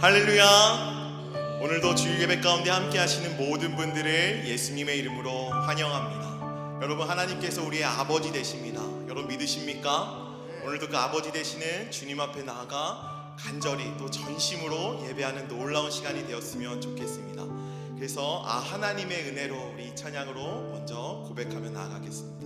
할렐루야. 오늘도 주일 예배 가운데 함께 하시는 모든 분들을 예수님의 이름으로 환영합니다. 여러분, 하나님께서 우리의 아버지 되십니다. 여러분 믿으십니까? 오늘도 그 아버지 되시는 주님 앞에 나아가 간절히 또 전심으로 예배하는 놀라운 시간이 되었으면 좋겠습니다. 그래서 하나님의 은혜로 우리 이 찬양으로 먼저 고백하며 나아가겠습니다.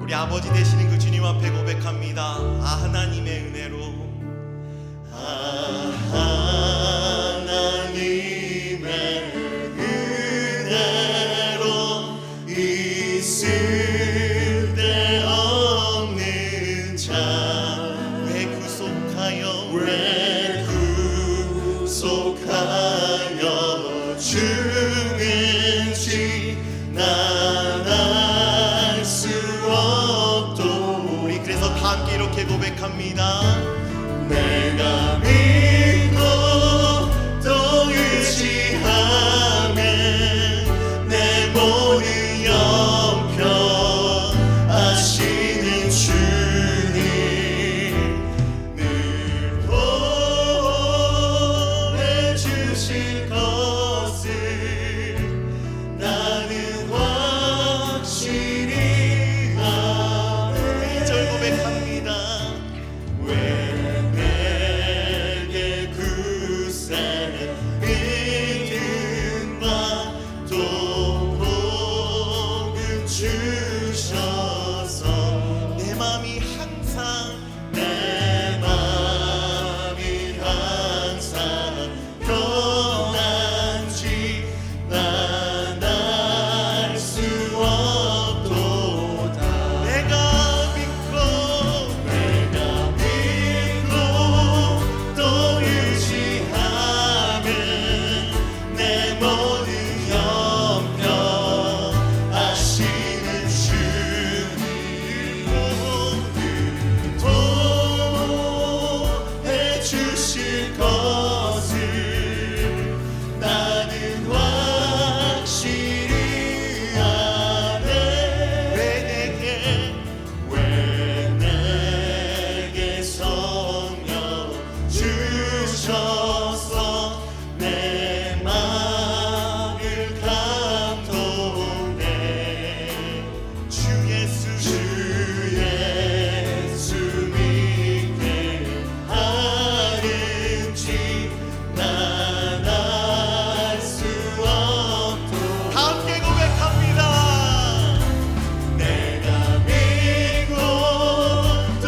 우리 아버지 되시는 그 주님 앞에 고백합니다. 하나님의 은혜로, 하나님의 은혜로 있을 데 없는 자, 왜 구속하여 주는지 난 알 수 없도. 우리 그래서 다 함께 이렇게 고백합니다. 내가 믿고 또 의지하면 내 모든 형편하시는 주님 늘 보내주실 것을 나는 확실히 아네. 2절 고백합니다. 왜 내게 굳센 믿음과 또 복을 주셔서 내 맘이 항상 편한지 난 알 수 없도다. 내가 믿고 또 의지하면 내 모든 형편하시는 주님 도해주실 것을 나는 확실히 아네. 왜 내게 성령 주셔서 내 마음을 감동해. 주 예수 믿게 하는지 난 알 수 없도. 다 함께 고백합니다. 내가 믿고 또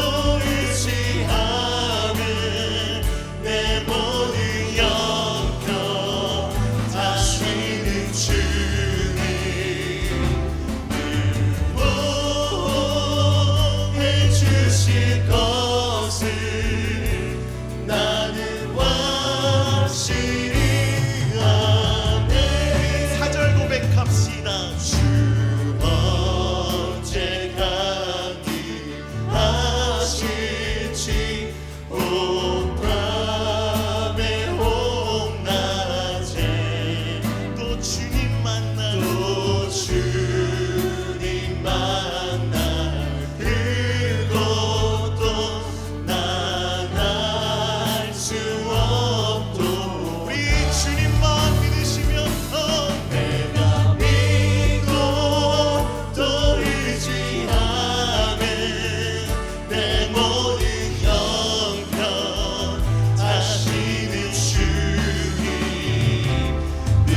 의지하면 내 모든 형편하시는 주님 늘 보해주실 것을 나는 확실히 아네. 4절 고백합시다. 주 언제 강림하실지 오밤에 홍낮에 또 주님 만날 그것도 난 알 수 없도. 우리 주님만 믿으시면서 내가 믿고 또 의지하면 내 모든 형편하시는 주님 늘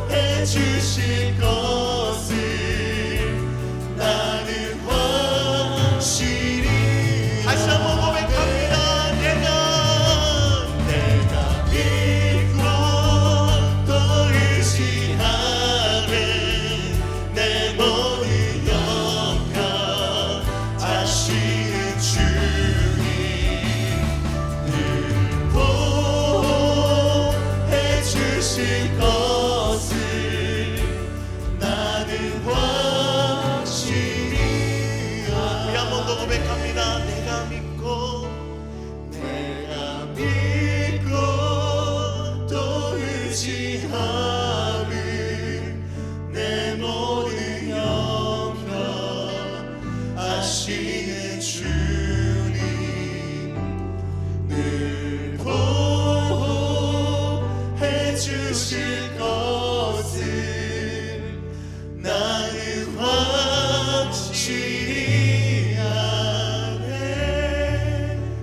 보해주실 것을 나는 확실히. 다시 한번 고백합니다. 내가 믿고 또 의지하면 내 모든 형편하시는 주님 늘 보해주실 것을 나는 확실히. 우리 한 번 더 고백합니다. 내가 믿고 또 의지하면 주실 것을 나는 확실히 아네.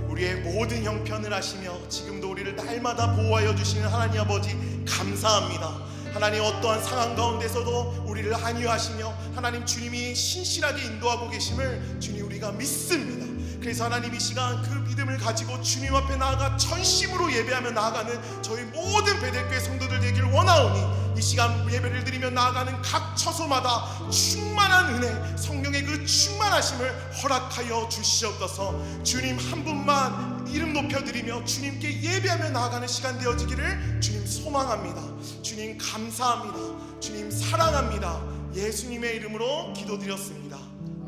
우리의 모든 형편을 아시며 지금도 우리를 날마다 보호하여 주시는 하나님 아버지 감사합니다. 하나님 어떠한 상황 가운데서도 우리를 안위하시며 하나님 주님이 신실하게 인도하고 계심을 주님 우리가 믿습니다. 그래서 하나님 이 시간 그 믿음을 가지고 주님 앞에 나아가 전심으로 예배하며 나아가는 저희 모든 베델교회 성도들 되기를 원하오니 이 시간 예배를 드리며 나아가는 각 처소마다 충만한 은혜 성령의 그 충만하심을 허락하여 주시옵소서. 주님 한 분만 이름 높여드리며 주님께 예배하며 나아가는 시간 되어지기를 주님 소망합니다. 주님 감사합니다. 주님 사랑합니다. 예수님의 이름으로 기도드렸습니다.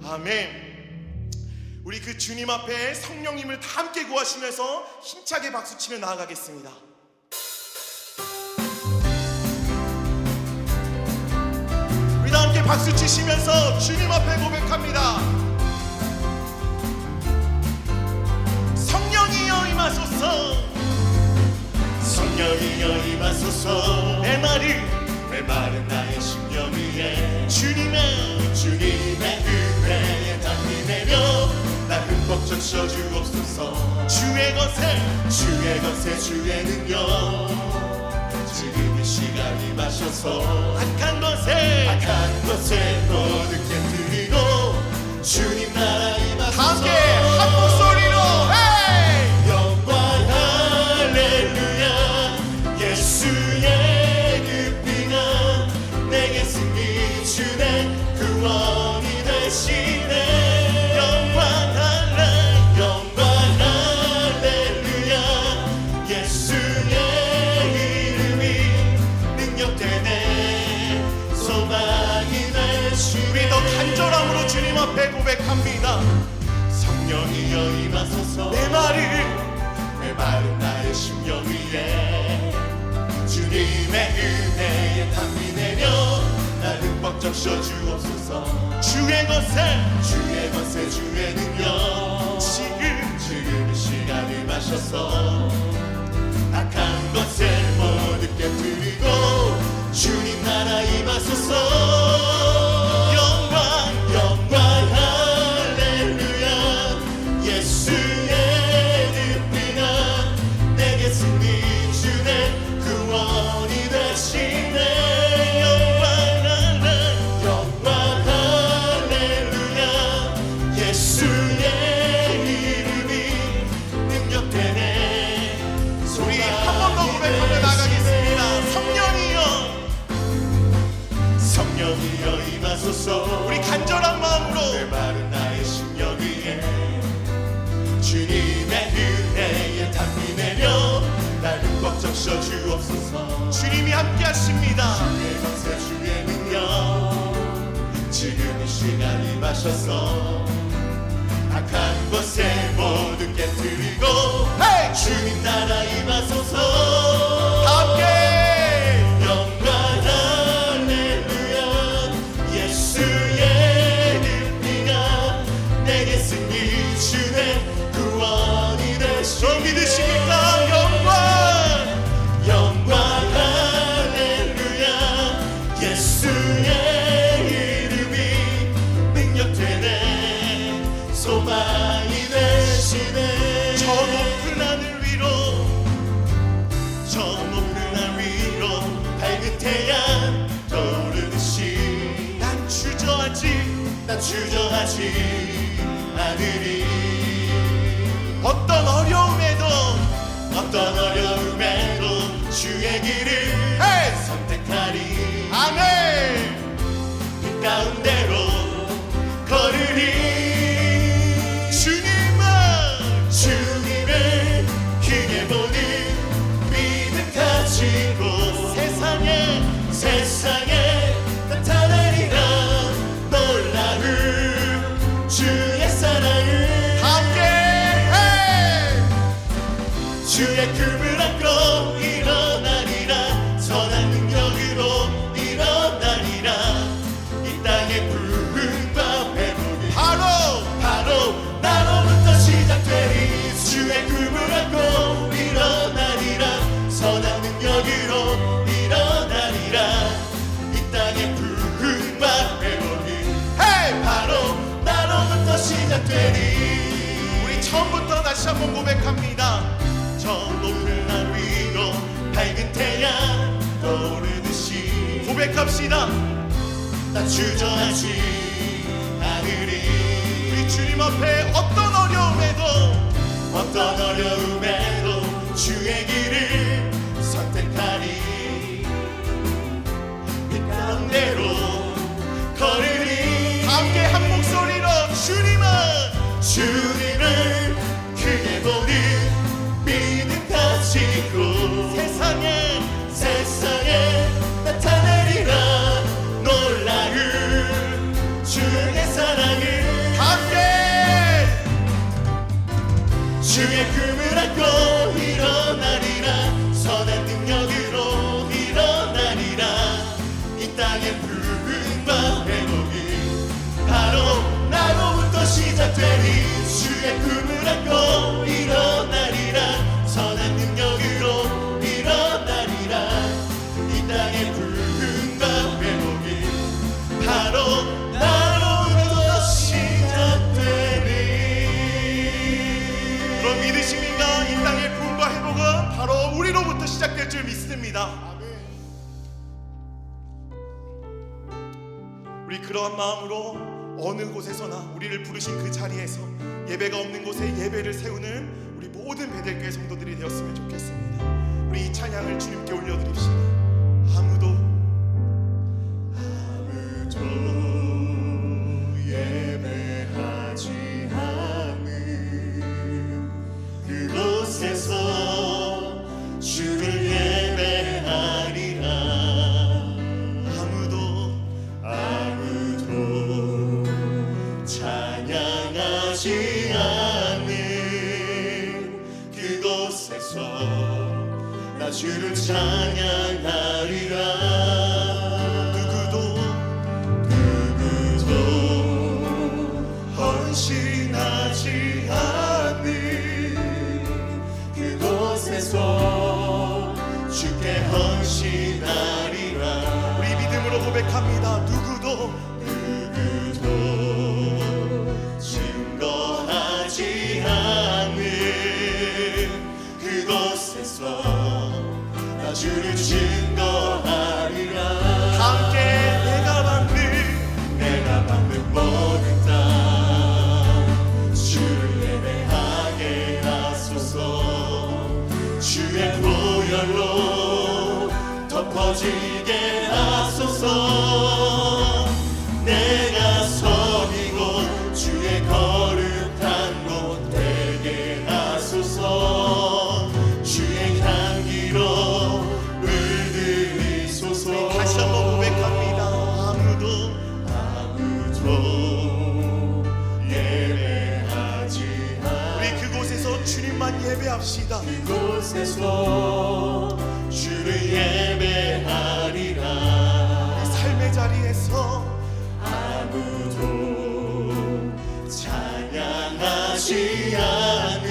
아멘. 우리 그 주님 앞에 성령님을 다 함께 구하시면서 힘차게 박수치며 나아가겠습니다. 우리 다 함께 박수치시면서 주님 앞에 고백합니다. 성령이여 임하소서. 성령이여 임하소서. 내 말은 나의 심령 위에 주님의 은혜에 담비 내려 나 흠뻑 적셔 주옵소서. 주의 것에 주의 능력 지금 이 시간 임하셔서 악한 것에 모든 깨뜨리고 주님 나라 임하소서. 다 함께 한 목소리로 영광 할렐루야. 예수의 그 피가 내게 승리 주네 구원이 되시네. 영광 할렐루야. 예수의 이름이 능력되네 소망이 되시네. 우리 더 간절함으로 주님 앞에 고백합니다. 성령이여 임하소서. 내 말은 나의 심령 위에 주님의 은혜에 담비 내려 나 흠뻑 적셔 주옵소서. 주의 것에 주의 능력 지금 이 시간 임하셔서 악한 것을 모두 깨뜨리고 주님 나라 임하소서. 영광 할렐루야. 예수의 그 피가 내게 승리 주네 구원이 되시네. 영광 할렐루야. 예수의 이름이 능력되네. 우리 한 번 더 고백하며 나가겠습니다. 성령이여 임하소서. 우리 간절한 마음으로 내 말은 나의 심령 위에 주님의 은혜에 담비 내려 날 흠뻑 적셔 주옵소서. 주님이 함께 하십니다. 주의 것에 주의 능력 지금 이 시간 임하셔서 악한 것에 모두 깨뜨리고 주님 나라 임하소서. 함께 영광 할렐루야. 예수의 그 피가 내게 승리 주네 구원이 되시네. 믿으십니까? 영광 할렐루야. 예수의 이름이 능력되네 소망이 되시네. 저 높은 하늘 위로 밝은 태양 떠오르듯이 난 주저하지 않으리. 어떤 어려움에도 주의 길을 선택하리. 아멘. 그 가운데로 걸으리. 주님을 크게 보는 믿음 가지고 세상에 나타나리라 놀라운 주의 사랑을. 함께 주의 꿈을 안고 일어나리라. 다시 한번 고백합니다. 저 높은 날 위로 밝은 태양 떠오르듯이 고백합시다. 나 주저하지 않으리. 우리 주님 앞에 어떤 어려움에도 주의 길을 선택하리. 빛 가운데로 걸으리. 함께 한 목소리로 주님을 크게 보는 믿음 가지고 세상에 나타내리라. 놀라운 주의 사랑을 함께 주의 꿈을 안고 일어나리라. 선한 능력으로 일어나리라. 이 땅의 부흥과 회복이 바로 나로부터 시작되리. 주의 꿈을 안고 일어나리라. 선한 능력으로 일어나리라. 이 땅의 부흥과 회복이 바로 나로부터 시작되리. 그럼 믿으십니까? 이 땅의 부흥과 회복은 바로 우리로부터 시작될 줄 믿습니다. 우리 그러한 마음으로 어느 곳에서나 우리를 부르신 그 자리에서 예배가 없는 곳에 예배를 세우는 우리 모든 베델교회 성도들이 되었으면 좋겠습니다. 우리 이 찬양을 주님께 올려드립시다. 아무도 예배하지 않는 그곳에서 주를 예배하리라. 아무도 찬양하지 않는 그곳에서 나 주를 찬양하리라. 누구도 헌신하지 않는 그곳에서 주께 헌신하리라. 우리 믿음으로 고백합니다. 누구도 증거하지 않는 그곳에서 나 주를 증거하리라. 함께 내가 받는 모든 땅 주를 예배하게 하소서. 주의 보혈로 덮어지게 하소서. 내가 선 이곳 주의 거룩한 곳 되게 하소서. 주의 향기로 물들이소서. 다시 한번 고백합니다. 아무도 예배하지 않는 우리 그곳에서 주님만 예배합시다. 그곳에서 주를 예배하리라. 이 삶의 자리에서 아무도 찬양하지 않는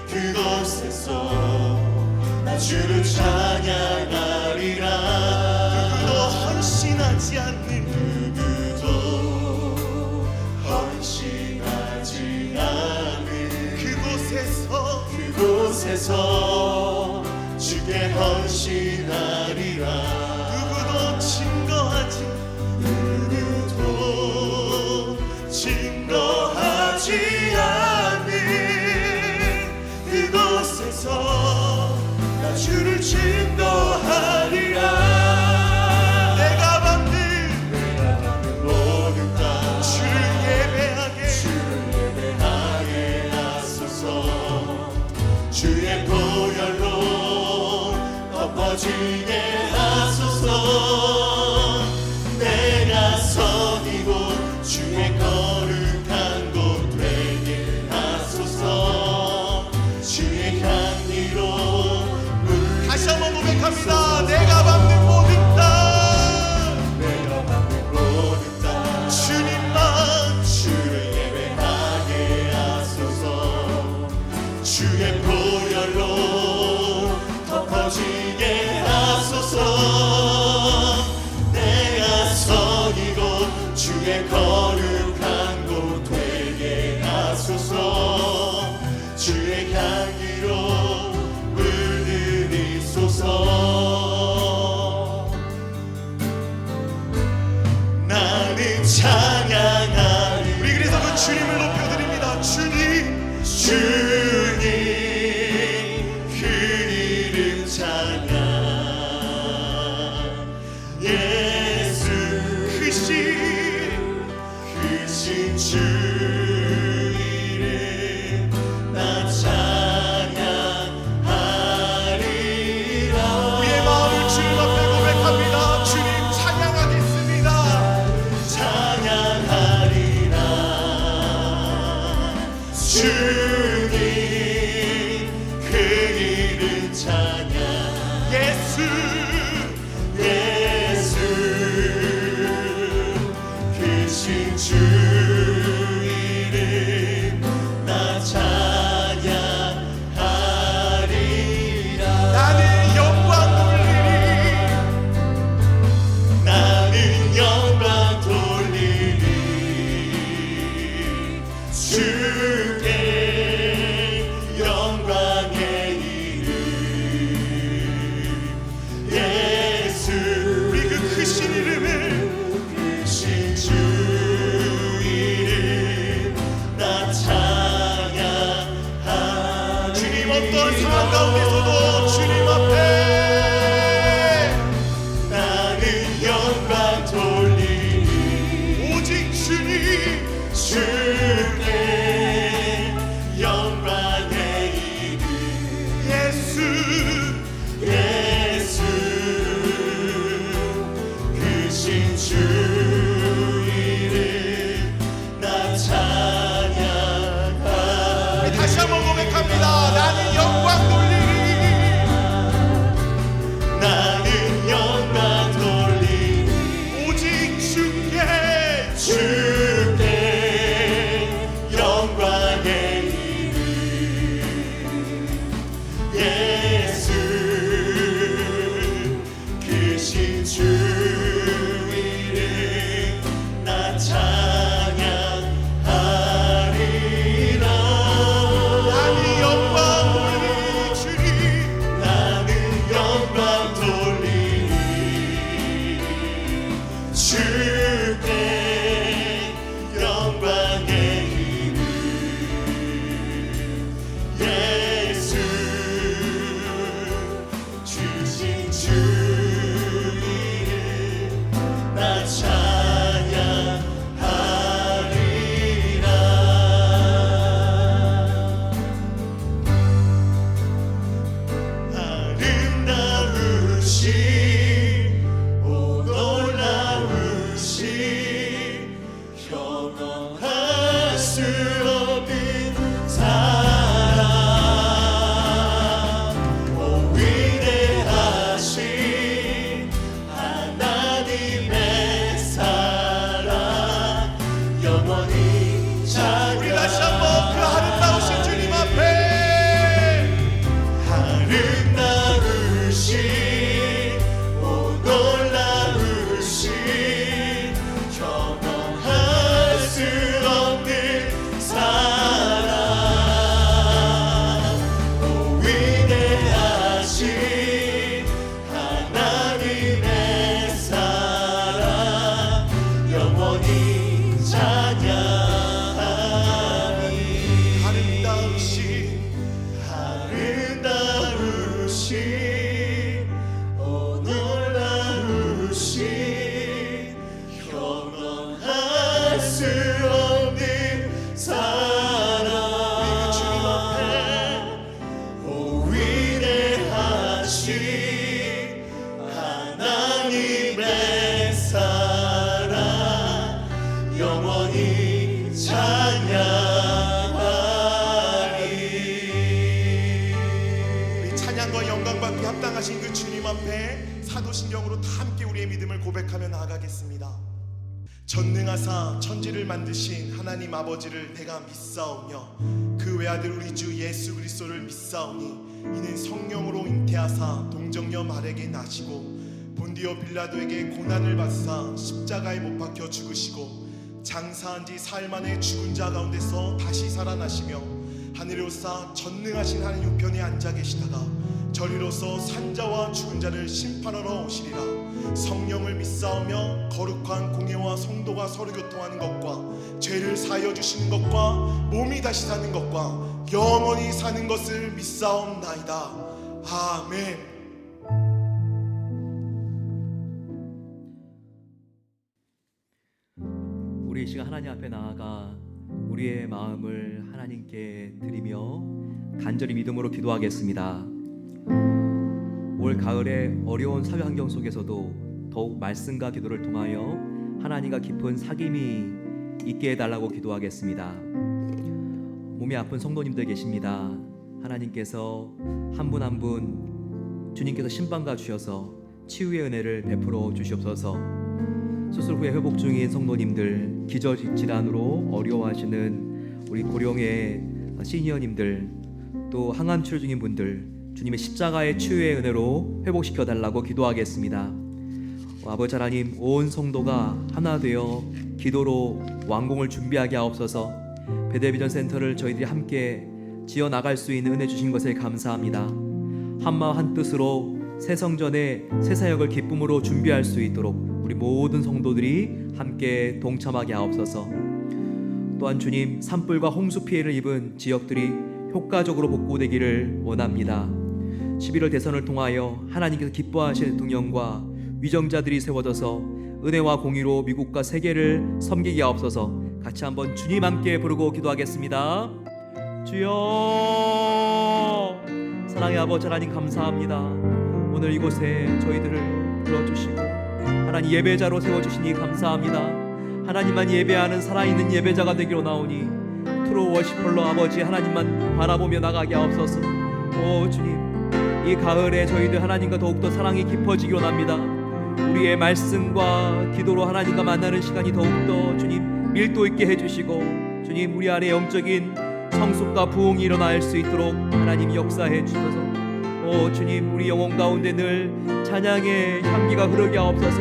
그곳에서 나 주를 찬양하리라. 누구도 헌신하지 않는 그곳에서 주께 헌신하리라. 누구도 증거하지 않는 그곳에서 나 주를 증거하리라. 내가 받는 모든 땅 주를 예배하게 하소서. 주의 보혈로 덮어지게 하소서. 내가 선 이곳 주의 거룩한 곳 되게 하소서. 주의 향기로 다시 한번 고백합니다. 내가 받는 모든 땅 주님만 주를 예배하게 하소서. 주의 보혈로 덮어지게 하소서. 주님을 높여드립니다. 주님, 주님 그 이름 찬양. 예수 크신 주 이름 나 찬양하리라. 우리의 마음을 주님 앞에 고백합니다. 주님 찬양하겠습니다. 찬양하리라. 주님 그 이름 찬양. 예수 크신 주 이름 나 찬양하리라. 나는 영광 돌리리. 나는 영광 돌리리. 주께 영광의 이름. 예수 우리 그 크신 이름을 주 이름 나 찬양하리라. 주님 어떤 상황 가운데서도 주님 앞에 나는 영광 돌리니 오직 주님 주께 영광의 이름. 예수 크신 주 다시 한번 고백합니다. 나는 영광 돌리리. 나는 영광 돌리리. 오직 주께 영광의 이름. 예수 크신 주 이름 나 찬양하리라. 나는 영광 돌리리. 주께 영광의 이름. 예수 주신 주 이름 나 찬양하리라. 경험할 수 없는 사랑. 오 위대하신 하나님의 사랑 영원히 찬양. 우리 다시 한번 그 아름다우신 주님 앞에 아름다우신 오 놀라우신 경험할 수 없는 사랑. 오 위대하신 하나님의 사랑 영원히 찬양하니. 아름다우신 오 놀라우신 경험할 수 없는 사랑. 주님 앞에 오 위대하신 하나님의 사랑 영원히 찬양하리. 우리 찬양과 영광 받기 합당하신 그 주님 앞에 사도신경으로 다 함께 우리의 믿음을 고백하며 나아가겠습니다. 전능하사 천지를 만드신 하나님 아버지를 내가 믿사오며 그 외아들 우리 주 예수 그리스도를 믿사오니 이는 성령으로 잉태하사 동정녀 마리아에게 나시고 본디오 빌라도에게 고난을 받사 십자가에 못 박혀 죽으시고 장사한 지 사흘 만에 죽은 자 가운데서 다시 살아나시며 하늘에 오사 전능하신 하나님 우편에 앉아 계시다가 저리로서 산자와 죽은 자를 심판하러 오시리라. 성령을 믿사오며 거룩한 공예와 성도가 서로 교통하는 것과 죄를 사하여 주시는 것과 몸이 다시 사는 것과 영원히 사는 것을 믿사옵나이다. 아멘. 우리 이 시간 하나님 앞에 나아가 우리의 마음을 하나님께 드리며 간절히 믿음으로 기도하겠습니다. 올 가을의 어려운 사회 환경 속에서도 더욱 말씀과 기도를 통하여 하나님과 깊은 사귐이 있게 해달라고 기도하겠습니다. 몸이 아픈 성도님들 계십니다. 하나님께서 한 분 한 분 주님께서 신방가 주셔서 치유의 은혜를 베풀어 주시옵소서. 수술 후에 회복 중인 성도님들, 기저 질환으로 어려워하시는 우리 고령의 시니어님들, 또 항암 치료 중인 분들, 주님의 십자가의 치유의 은혜로 회복시켜 달라고 기도하겠습니다. 아버지 하나님, 온 성도가 하나 되어 기도로 완공을 준비하게 하옵소서. 베델비전 센터를 저희들이 함께 지어 나갈 수 있는 은혜 주신 것에 감사합니다. 한마음 한뜻으로 새 성전의 새 사역을 기쁨으로 준비할 수 있도록 우리 모든 성도들이 함께 동참하게 하옵소서. 또한 주님, 산불과 홍수 피해를 입은 지역들이 효과적으로 복구되기를 원합니다. 11월 대선을 통하여 하나님께서 기뻐하시는 대통령과 위정자들이 세워져서 은혜와 공의로 미국과 세계를 섬기게 하옵소서. 같이 한번 주님 함께 부르고 기도하겠습니다. 주여, 사랑의 아버지 하나님 감사합니다. 오늘 이곳에 저희들을 불러주시고 하나님 예배자로 세워주시니 감사합니다. 하나님만 예배하는 살아있는 예배자가 되기로 나오니 트루 워시펄로 아버지 하나님만 바라보며 나가게 하옵소서. 오 주님, 이 가을에 저희들 하나님과 더욱더 사랑이 깊어지기로 합니다. 우리의 말씀과 기도로 하나님과 만나는 시간이 더욱더 주님 밀도 있게 해주시고, 주님 우리 안에 영적인 성숙과 부흥이 일어날 수 있도록 하나님 역사해 주셔서, 오 주님 우리 영혼 가운데 늘 찬양의 향기가 흐르게 하옵소서.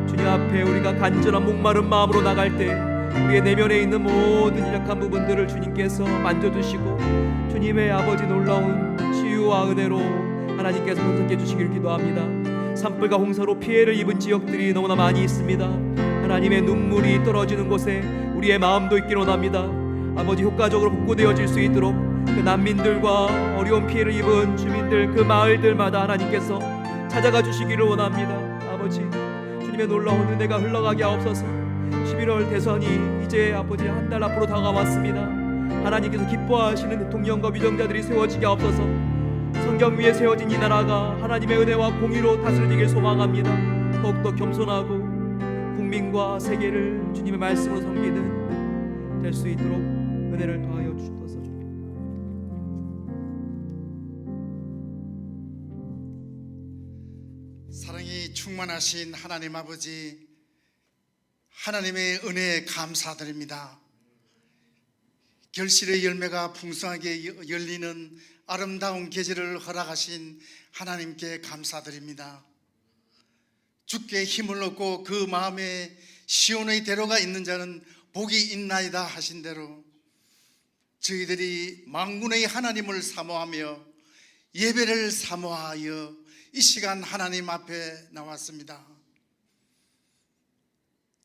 주님 앞에 우리가 간절한 목마른 마음으로 나갈 때 우리의 내면에 있는 모든 연약한 부분들을 주님께서 만져주시고 주님의 아버지 놀라운 치유와 은혜로 하나님께서 손석해 주시기를 기도합니다. 산불과 홍수로 피해를 입은 지역들이 너무나 많이 있습니다. 하나님의 눈물이 떨어지는 곳에 우리의 마음도 있기를 원합니다. 아버지 효과적으로 복구되어질 수 있도록 그 난민들과 어려운 피해를 입은 주민들, 그 마을들마다 하나님께서 찾아가 주시기를 원합니다. 아버지 주님의 놀라운 은혜가 흘러가게 하옵소서. 11월 대선이 이제 아버지 한 달 앞으로 다가왔습니다. 하나님께서 기뻐하시는 대통령과 위정자들이 세워지게 하옵소서. 성경 위에 세워진 이 나라가 하나님의 은혜와 공의로 다스려지길 소망합니다. 더욱더 겸손하고 국민과 세계를 주님의 말씀으로 섬기는 될 수 있도록 은혜를 더하여 주옵소서. 사랑이 충만하신 하나님 아버지, 하나님의 은혜에 감사드립니다. 결실의 열매가 풍성하게 열리는 아름다운 계절을 허락하신 하나님께 감사드립니다. 주께 힘을 얻고 그 마음에 시온의 대로가 있는 자는 복이 있나이다 하신 대로 저희들이 만군의 하나님을 사모하며 예배를 사모하여 이 시간 하나님 앞에 나왔습니다.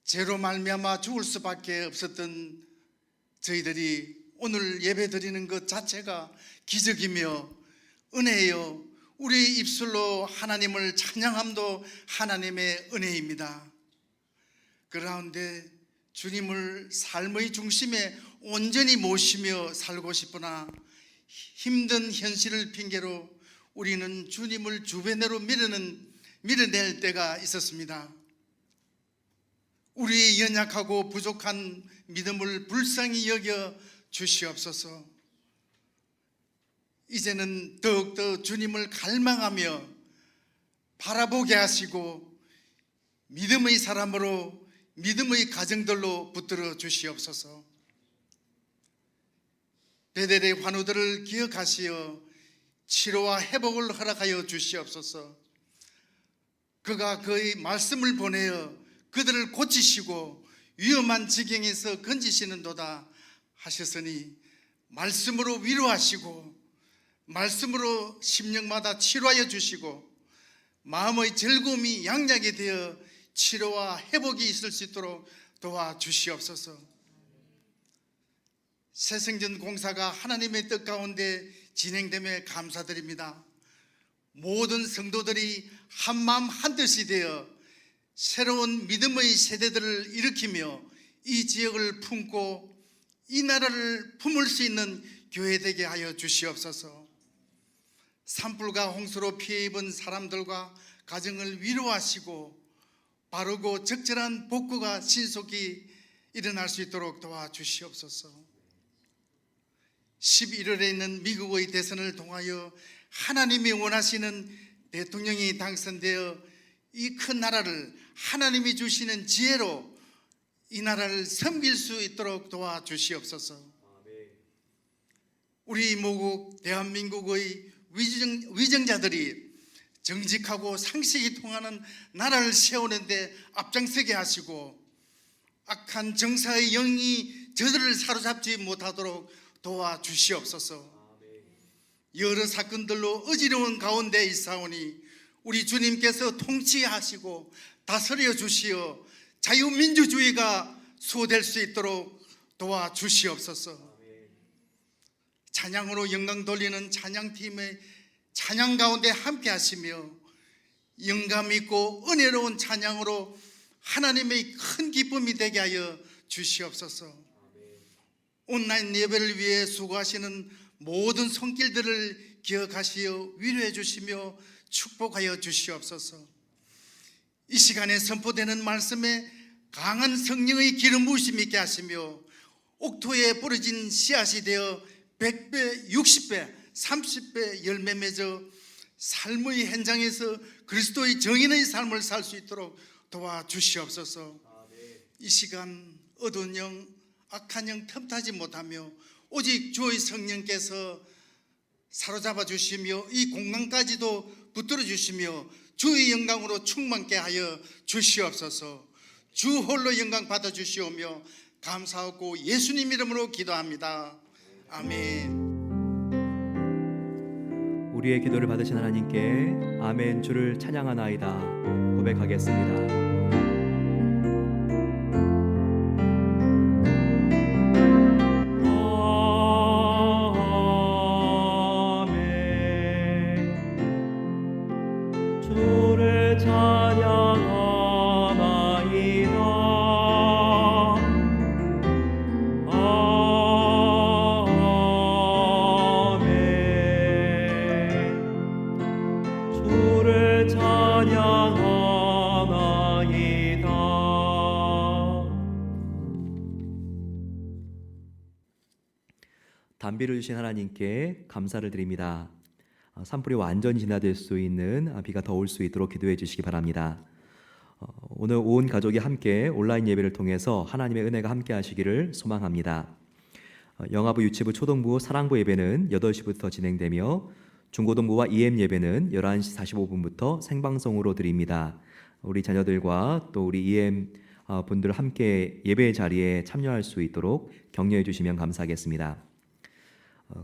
죄로 말미암아 죽을 수밖에 없었던 저희들이 오늘 예배 드리는 것 자체가 기적이며 은혜요, 우리 입술로 하나님을 찬양함도 하나님의 은혜입니다. 그런데 주님을 삶의 중심에 온전히 모시며 살고 싶으나 힘든 현실을 핑계로 우리는 주님을 주변으로 밀어낼 때가 있었습니다. 우리의 연약하고 부족한 믿음을 불쌍히 여겨 주시옵소서. 이제는 더욱더 주님을 갈망하며 바라보게 하시고 믿음의 사람으로 믿음의 가정들로 붙들어 주시옵소서. 베델의 환우들을 기억하시어 치료와 회복을 허락하여 주시옵소서. 그가 그의 말씀을 보내어 그들을 고치시고 위험한 지경에서 건지시는도다 하셨으니 말씀으로 위로하시고 말씀으로 심령마다 치료하여 주시고 마음의 즐거움이 양약이 되어 치료와 회복이 있을 수 있도록 도와주시옵소서. 새생전 공사가 하나님의 뜻 가운데 진행됨에 감사드립니다. 모든 성도들이 한마음 한뜻이 되어 새로운 믿음의 세대들을 일으키며 이 지역을 품고 이 나라를 품을 수 있는 교회 되게 하여 주시옵소서. 산불과 홍수로 피해 입은 사람들과 가정을 위로하시고 바르고 적절한 복구가 신속히 일어날 수 있도록 도와주시옵소서. 11월에 있는 미국의 대선을 통하여 하나님이 원하시는 대통령이 당선되어 이 큰 나라를 하나님이 주시는 지혜로 이 나라를 섬길 수 있도록 도와주시옵소서. 우리 모국 대한민국의 위정자들이 정직하고 상식이 통하는 나라를 세우는데 앞장서게 하시고 악한 정사의 영이 저들을 사로잡지 못하도록 도와주시옵소서. 여러 사건들로 어지러운 가운데 있사오니 우리 주님께서 통치하시고 다스려 주시어 자유민주주의가 수호될 수 있도록 도와주시옵소서. 찬양으로 영광 돌리는 찬양팀의 찬양 가운데 함께 하시며 영감 있고 은혜로운 찬양으로 하나님의 큰 기쁨이 되게 하여 주시옵소서. 온라인 예배를 위해 수고하시는 모든 손길들을 기억하시어 위로해 주시며 축복하여 주시옵소서. 이 시간에 선포되는 말씀에 강한 성령의 기름 부으심 있게 하시며 옥토에 부러진 씨앗이 되어 100배, 60배, 30배 열매 맺어 삶의 현장에서 그리스도의 정인의 삶을 살 수 있도록 도와주시옵소서. 이 시간 어두운 영, 악한 영 틈타지 못하며 오직 주의 성령께서 사로잡아 주시며 이 공간까지도 붙들어 주시며 주의 영광으로 충만케 하여 주시옵소서. 주 홀로 영광 받아 주시오며 감사하고 예수님 이름으로 기도합니다. 아멘. 우리의 기도를 받으신 하나님께 아멘 주를 찬양하나이다 고백하겠습니다. 주를 찬양하나이다. 아멘. 주를 찬양하나이다. 단비를 주신 하나님께 감사를 드립니다. 산불이 완전히 진화될 수 있는 비가 더 올 수 있도록 기도해 주시기 바랍니다. 오늘 온 가족이 함께 온라인 예배를 통해서 하나님의 은혜가 함께 하시기를 소망합니다. 영아부, 유치부, 초등부, 사랑부 예배는 8시부터 진행되며 중고등부와 EM 예배는 11시 45분부터 생방송으로 드립니다. 우리 자녀들과 또 우리 EM 분들 함께 예배 자리에 참여할 수 있도록 격려해 주시면 감사하겠습니다.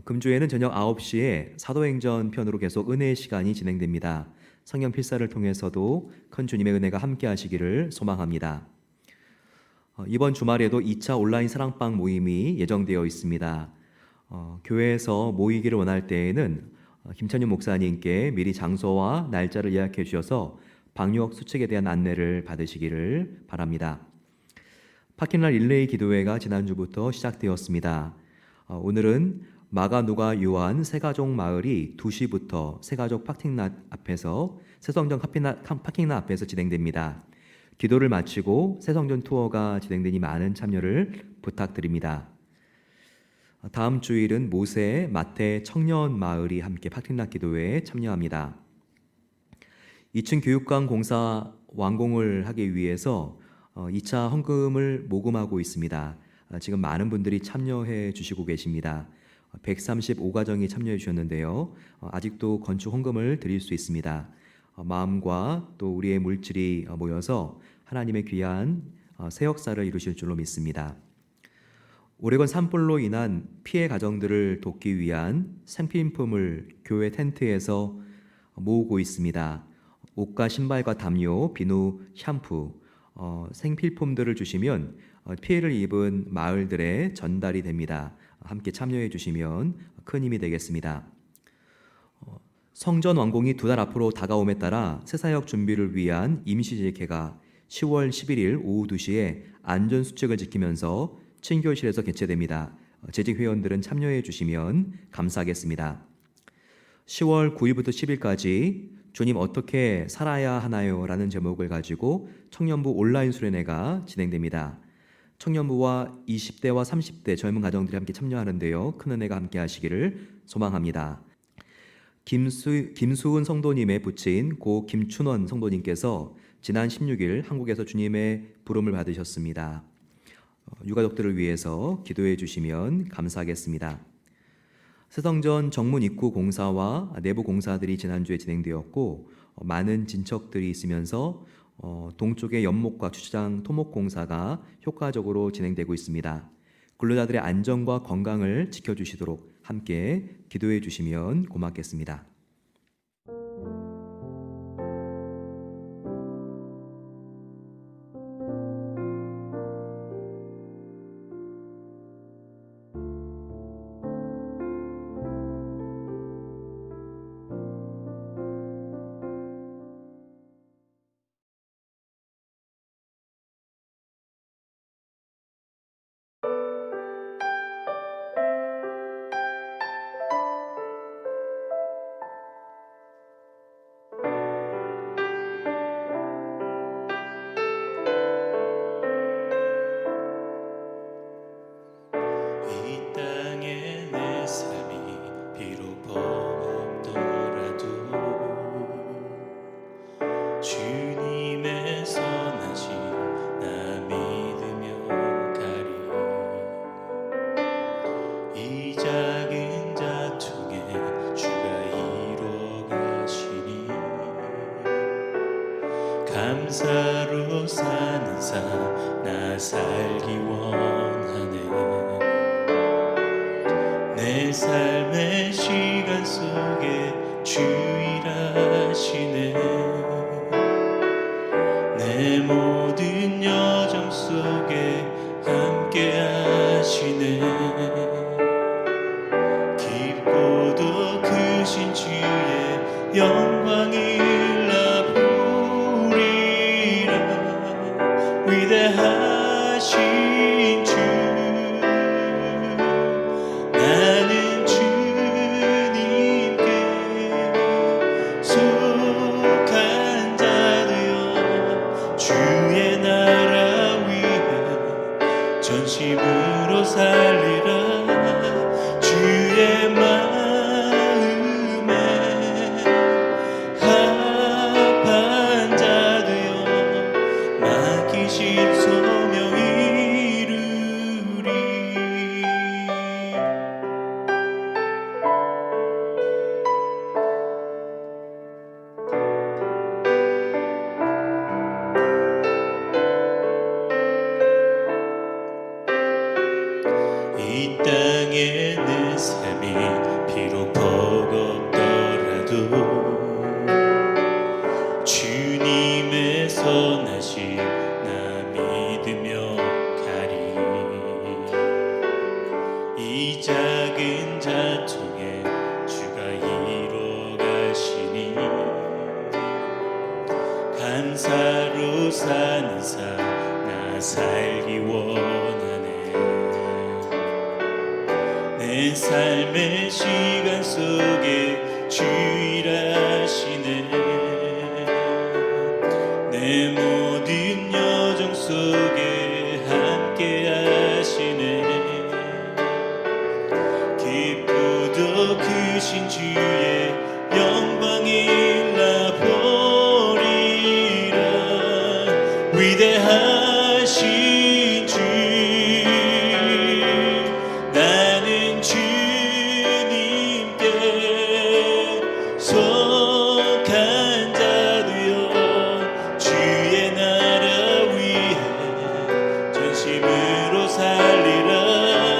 금주에는 저녁 9시에 사도행전 편으로 계속 은혜의 시간이 진행됩니다. 성경 필사를 통해서도 큰 주님의 은혜가 함께 하시기를 소망합니다. 이번 주말에도 2차 온라인 사랑방 모임이 예정되어 있습니다. 교회에서 모이기를 원할 때에는 김찬윤 목사님께 미리 장소와 날짜를 예약해 주셔서 방역 수칙에 대한 안내를 받으시기를 바랍니다. 파킹날 릴레이 기도회가 지난주부터 시작되었습니다. 오늘은 마가, 누가, 요한 세가족 마을이 2시부터 세가족 파킹lot 앞에서 새성전 파킹lot 앞에서 진행됩니다. 기도를 마치고 새성전 투어가 진행되니 많은 참여를 부탁드립니다. 다음 주일은 모세, 마태, 청년 마을이 함께 파킹lot 기도회에 참여합니다. 2층 교육관 공사 완공을 하기 위해서 2차 헌금을 모금하고 있습니다. 지금 많은 분들이 참여해 주시고 계십니다. 135가정이 참여해 주셨는데요. 아직도 건축 헌금을 드릴 수 있습니다. 마음과 또 우리의 물질이 모여서 하나님의 귀한 새 역사를 이루실 줄로 믿습니다. 오레곤 산불로 인한 피해 가정들을 돕기 위한 생필품을 교회 텐트에서 모으고 있습니다. 옷과 신발과 담요, 비누, 샴푸, 생필품들을 주시면 피해를 입은 마을들에 전달이 됩니다. 함께 참여해 주시면 큰 힘이 되겠습니다. 성전 완공이 2달 앞으로 다가옴에 따라 새사역 준비를 위한 임시재개가 10월 11일 오후 2시에 안전수칙을 지키면서 친교실에서 개최됩니다. 재직 회원들은 참여해 주시면 감사하겠습니다. 10월 9일부터 10일까지 주님 어떻게 살아야 하나요? 라는 제목을 가지고 청년부 온라인 수련회가 진행됩니다. 청년부와 20대와 30대 젊은 가정들이 함께 참여하는데요. 큰 은혜가 함께 하시기를 소망합니다. 김수은 성도님의 부친 고 김춘원 성도님께서 지난 16일 한국에서 주님의 부름을 받으셨습니다. 유가족들을 위해서 기도해 주시면 감사하겠습니다. 새성전 정문 입구 공사와 내부 공사들이 지난주에 진행되었고 많은 진척들이 있으면서 동쪽의 연목과 주차장 토목 공사가 효과적으로 진행되고 있습니다. 근로자들의 안전과 건강을 지켜주시도록 함께 기도해 주시면 고맙겠습니다. 이 땅에 내 삶이 비록 버겁더라도 주님의 선하심 나 믿으며 가리. 이 작은 자통에 주가 이뤄 가시니 감사로 사는 삶 나 살기 원하네. 내 삶의 시간 속에 주 일하시네. 내 모든 여정 속에 함께 하시네. 깊고도 크신 주의 영광을 나 보리라. 위대하신 주 나는 주님께 속한 자 되어 주의 나라 위에 전심으로 살리라. 주의 마음에 합한 자 되어 맡기신 소명 이루리. 이 땅에 내 삶이 비록 버겁더라도 주님의 선하심 나 믿으며 가리. 이 작은 자통에 주가 이뤄 가시니 감사로 사는 삶 나 살기 원하네. 내 삶의 시간 속에 주 일하시네. 내 모든 여정 속에 함께 하시네. 깊고도 크신 주의 영광을 나 보리라. 위대하신 주 나는 주님께 속한 자 되어 주의 나라 위에 전심으로 살리라.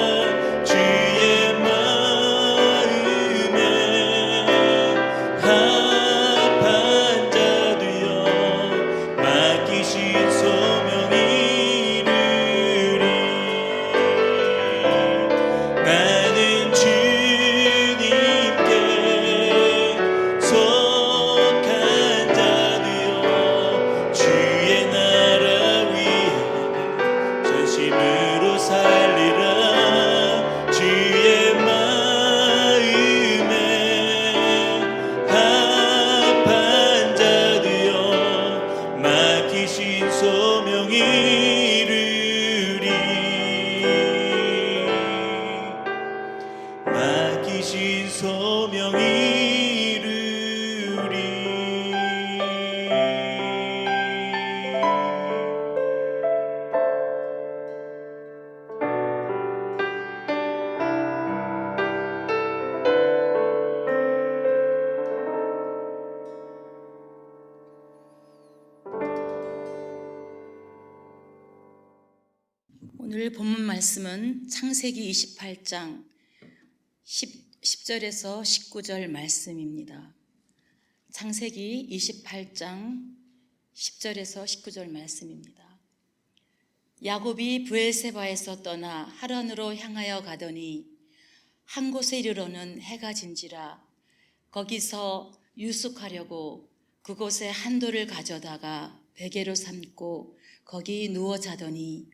이르리 맡기신 소명 이루리 오늘 본문 말씀은 창세기 28장 10절에서 19절 말씀입니다. 창세기 28장 10절에서 19절 말씀입니다. 야곱이 브엘세바에서 떠나 하란으로 향하여 가더니 한 곳에 이르러는 해가 진지라 거기서 유숙하려고 그곳에 한 돌을 가져다가 베개로 삼고 거기 누워 자더니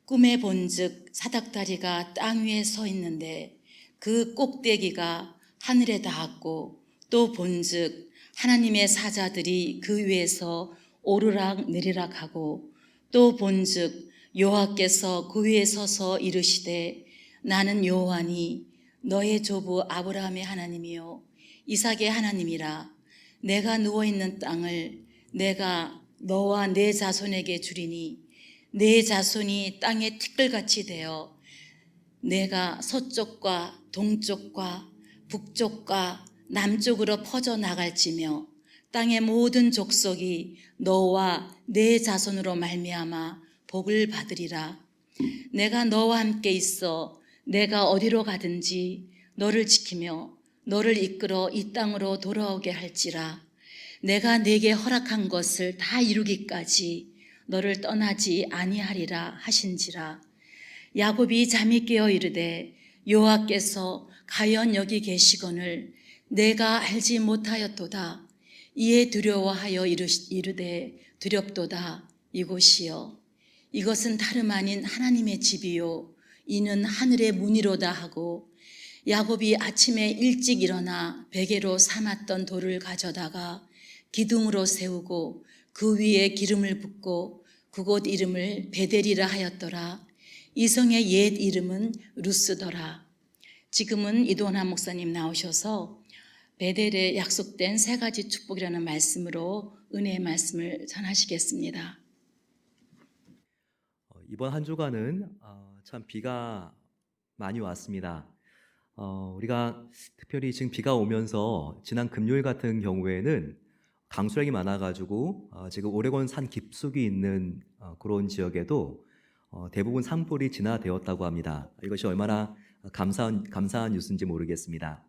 꿈에 본즉 사닥다리가 땅 위에 서 있는데 그 꼭대기가 하늘에 닿았고 또 본즉 하나님의 사자들이 그 위에서 오르락 내리락 하고 또 본즉 여호와께서 그 위에 서서 이르시되 나는 여호와니 너의 조부 아브라함의 하나님이요 이삭의 하나님이라 내가 누워있는 땅을 내가 너와 내 자손에게 주리니 내 자손이 땅의 티끌같이 되어 내가 서쪽과 동쪽과 북쪽과 남쪽으로 퍼져나갈지며 땅의 모든 족속이 너와 내 자손으로 말미암아 복을 받으리라. 내가 너와 함께 있어 내가 어디로 가든지 너를 지키며 너를 이끌어 이 땅으로 돌아오게 할지라. 내가 네게 허락한 것을 다 이루기까지 너를 떠나지 아니하리라 하신지라. 야곱이 잠이 깨어 이르되 여호와께서 과연 여기 계시거늘 내가 알지 못하였도다. 이에 두려워하여 이르되 두렵도다. 이곳이여 이것은 다름 아닌 하나님의 집이요 이는 하늘의 문이로다 하고 야곱이 아침에 일찍 일어나 베개로 삼았던 돌을 가져다가 기둥으로 세우고 그 위에 기름을 붓고 그곳 이름을 베델이라 하였더라. 이 성의 옛 이름은 루스더라. 지금은 이도나 목사님 나오셔서 베델에 약속된 세 가지 축복이라는 말씀으로 은혜의 말씀을 전하시겠습니다. 이번 한 주간은 참 비가 많이 왔습니다. 우리가 특별히 지금 비가 오면서 지난 금요일 같은 경우에는 강수량이 많아가지고 지금 오레곤 산 깊숙이 있는 그런 지역에도 대부분 산불이 진화되었다고 합니다. 이것이 얼마나 감사한 뉴스인지 모르겠습니다.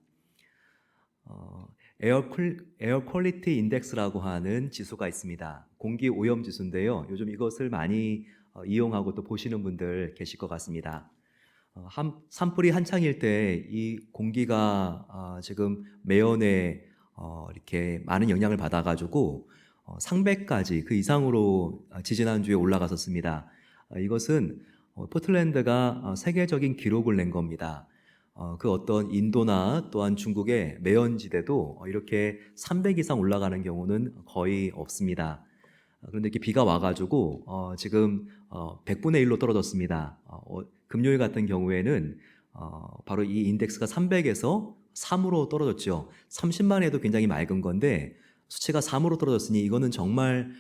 에어 퀄리티 인덱스라고 하는 지수가 있습니다. 공기 오염 지수인데요. 요즘 이것을 많이 이용하고 또 보시는 분들 계실 것 같습니다. 산불이 한창일 때 이 공기가 지금 매연에 이렇게 많은 영향을 받아가지고 상백까지 그 이상으로 지지난주에 올라갔었습니다. 이것은 포틀랜드가 세계적인 기록을 낸 겁니다. 그 어떤 인도나 또한 중국의 매연지대도 이렇게 300 이상 올라가는 경우는 거의 없습니다. 그런데 이렇게 비가 와가지고 지금 100분의 1로 떨어졌습니다. 금요일 같은 경우에는 바로 이 인덱스가 300에서 3으로 떨어졌죠. 30만 해도 굉장히 맑은 건데 수치가 3으로 떨어졌으니 이거는 정말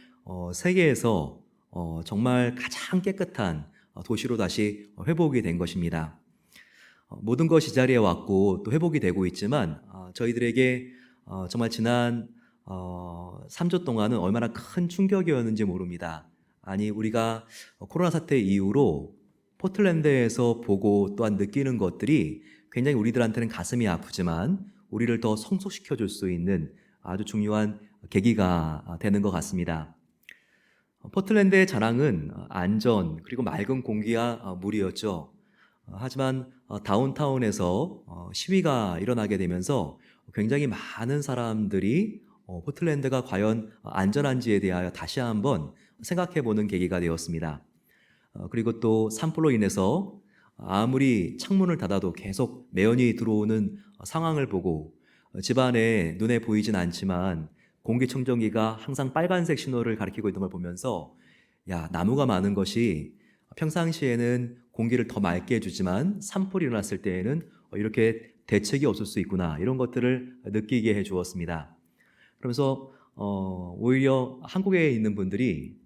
세계에서 정말 가장 깨끗한 도시로 다시 회복이 된 것입니다. 모든 것이 자리에 왔고 또 회복이 되고 있지만 저희들에게 정말 지난 3주 동안은 얼마나 큰 충격이었는지 모릅니다. 아니 우리가 코로나 사태 이후로 포틀랜드에서 보고 또한 느끼는 것들이 굉장히 우리들한테는 가슴이 아프지만 우리를 더 성숙시켜 줄 수 있는 아주 중요한 계기가 되는 것 같습니다. 포틀랜드의 자랑은 안전 그리고 맑은 공기와 물이었죠. 하지만 다운타운에서 시위가 일어나게 되면서 굉장히 많은 사람들이 포틀랜드가 과연 안전한지에 대하여 다시 한번 생각해 보는 계기가 되었습니다. 그리고 또 산불로 인해서 아무리 창문을 닫아도 계속 매연이 들어오는 상황을 보고 집안에 눈에 보이진 않지만 공기청정기가 항상 빨간색 신호를 가리키고 있는 걸 보면서 야, 나무가 많은 것이 평상시에는 공기를 더 맑게 해주지만 산불이 일어났을 때에는 이렇게 대책이 없을 수 있구나, 이런 것들을 느끼게 해 주었습니다. 그러면서 오히려 한국에 있는 분들이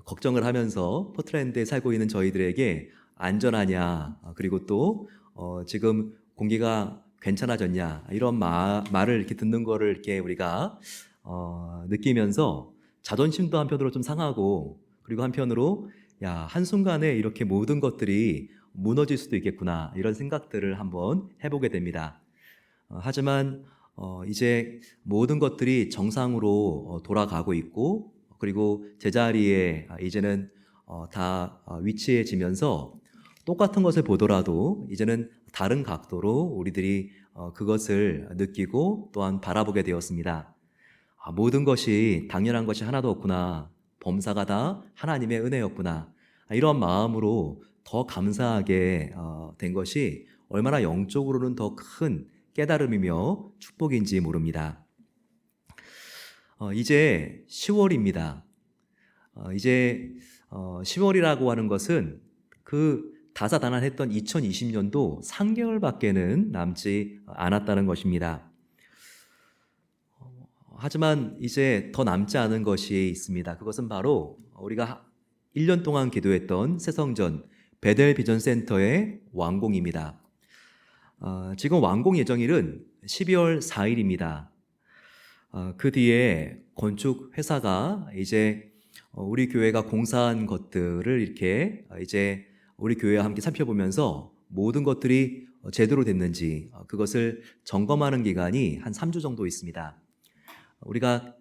걱정을 하면서 포틀랜드에 살고 있는 저희들에게 안전하냐, 그리고 또 지금 공기가 괜찮아졌냐, 이런 말을 이렇게 듣는 거를 이렇게 우리가 느끼면서 자존심도 한편으로 좀 상하고, 그리고 한편으로 야, 한순간에 이렇게 모든 것들이 무너질 수도 있겠구나, 이런 생각들을 한번 해보게 됩니다. 하지만 이제 모든 것들이 정상으로 돌아가고 있고, 그리고 제자리에 이제는 다 위치해지면서 똑같은 것을 보더라도 이제는 다른 각도로 우리들이 그것을 느끼고 또한 바라보게 되었습니다. 모든 것이 당연한 것이 하나도 없구나, 범사가 다 하나님의 은혜였구나, 이런 마음으로 더 감사하게 된 것이 얼마나 영적으로는 더 큰 깨달음이며 축복인지 모릅니다. 이제 10월입니다. 이제 10월이라고 하는 것은 그 다사다난했던 2020년도 3개월밖에는 남지 않았다는 것입니다. 하지만 이제 더 남지 않은 것이 있습니다. 그것은 바로 우리가 1년 동안 기도했던 새성전 베델 비전 센터의 완공입니다. 지금 완공 예정일은 12월 4일입니다. 그 뒤에 건축 회사가 이제 우리 교회가 공사한 것들을 이렇게 이제 우리 교회와 함께 살펴보면서 모든 것들이 제대로 됐는지 그것을 점검하는 기간이 한 3주 정도 있습니다. 우리가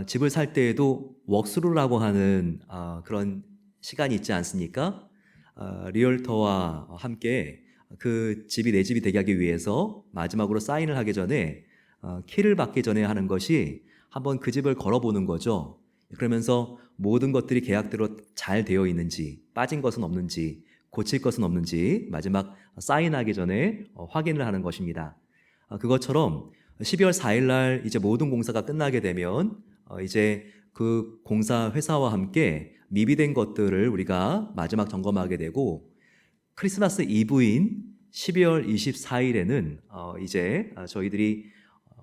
집을 살 때에도 웍스루라고 하는 그런 시간이 있지 않습니까? 리얼터와 함께 그 집이 내 집이 되게 하기 위해서 마지막으로 사인을 하기 전에 키를 받기 전에 하는 것이 한번 그 집을 걸어보는 거죠. 그러면서 모든 것들이 계약대로 잘 되어 있는지, 빠진 것은 없는지, 고칠 것은 없는지 마지막 사인하기 전에 확인을 하는 것입니다. 그것처럼 12월 4일 날 이제 모든 공사가 끝나게 되면 이제 그 공사 회사와 함께 미비된 것들을 우리가 마지막 점검하게 되고, 크리스마스 이브인 12월 24일에는 이제 저희들이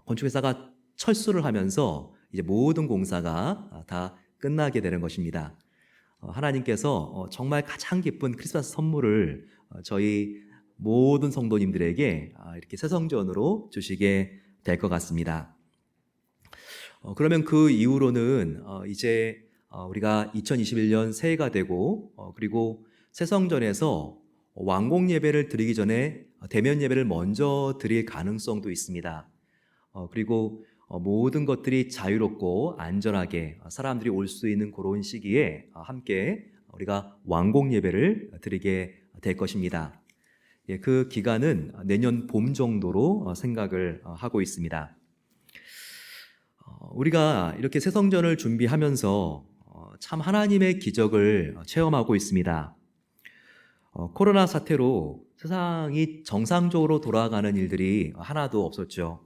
건축회사가 철수를 하면서 이제 모든 공사가 다 끝나게 되는 것입니다. 하나님께서 정말 가장 기쁜 크리스마스 선물을 저희 모든 성도님들에게 이렇게 새성전으로 주시게 될 것 같습니다. 그러면 그 이후로는 이제 우리가 2021년 새해가 되고, 그리고 새성전에서 완공 예배를 드리기 전에 대면 예배를 먼저 드릴 가능성도 있습니다. 그리고 모든 것들이 자유롭고 안전하게 사람들이 올 수 있는 그런 시기에 함께 우리가 완공 예배를 드리게 될 것입니다. 그 기간은 내년 봄 정도로 생각을 하고 있습니다. 우리가 이렇게 새성전을 준비하면서 참 하나님의 기적을 체험하고 있습니다. 코로나 사태로 세상이 정상적으로 돌아가는 일들이 하나도 없었죠.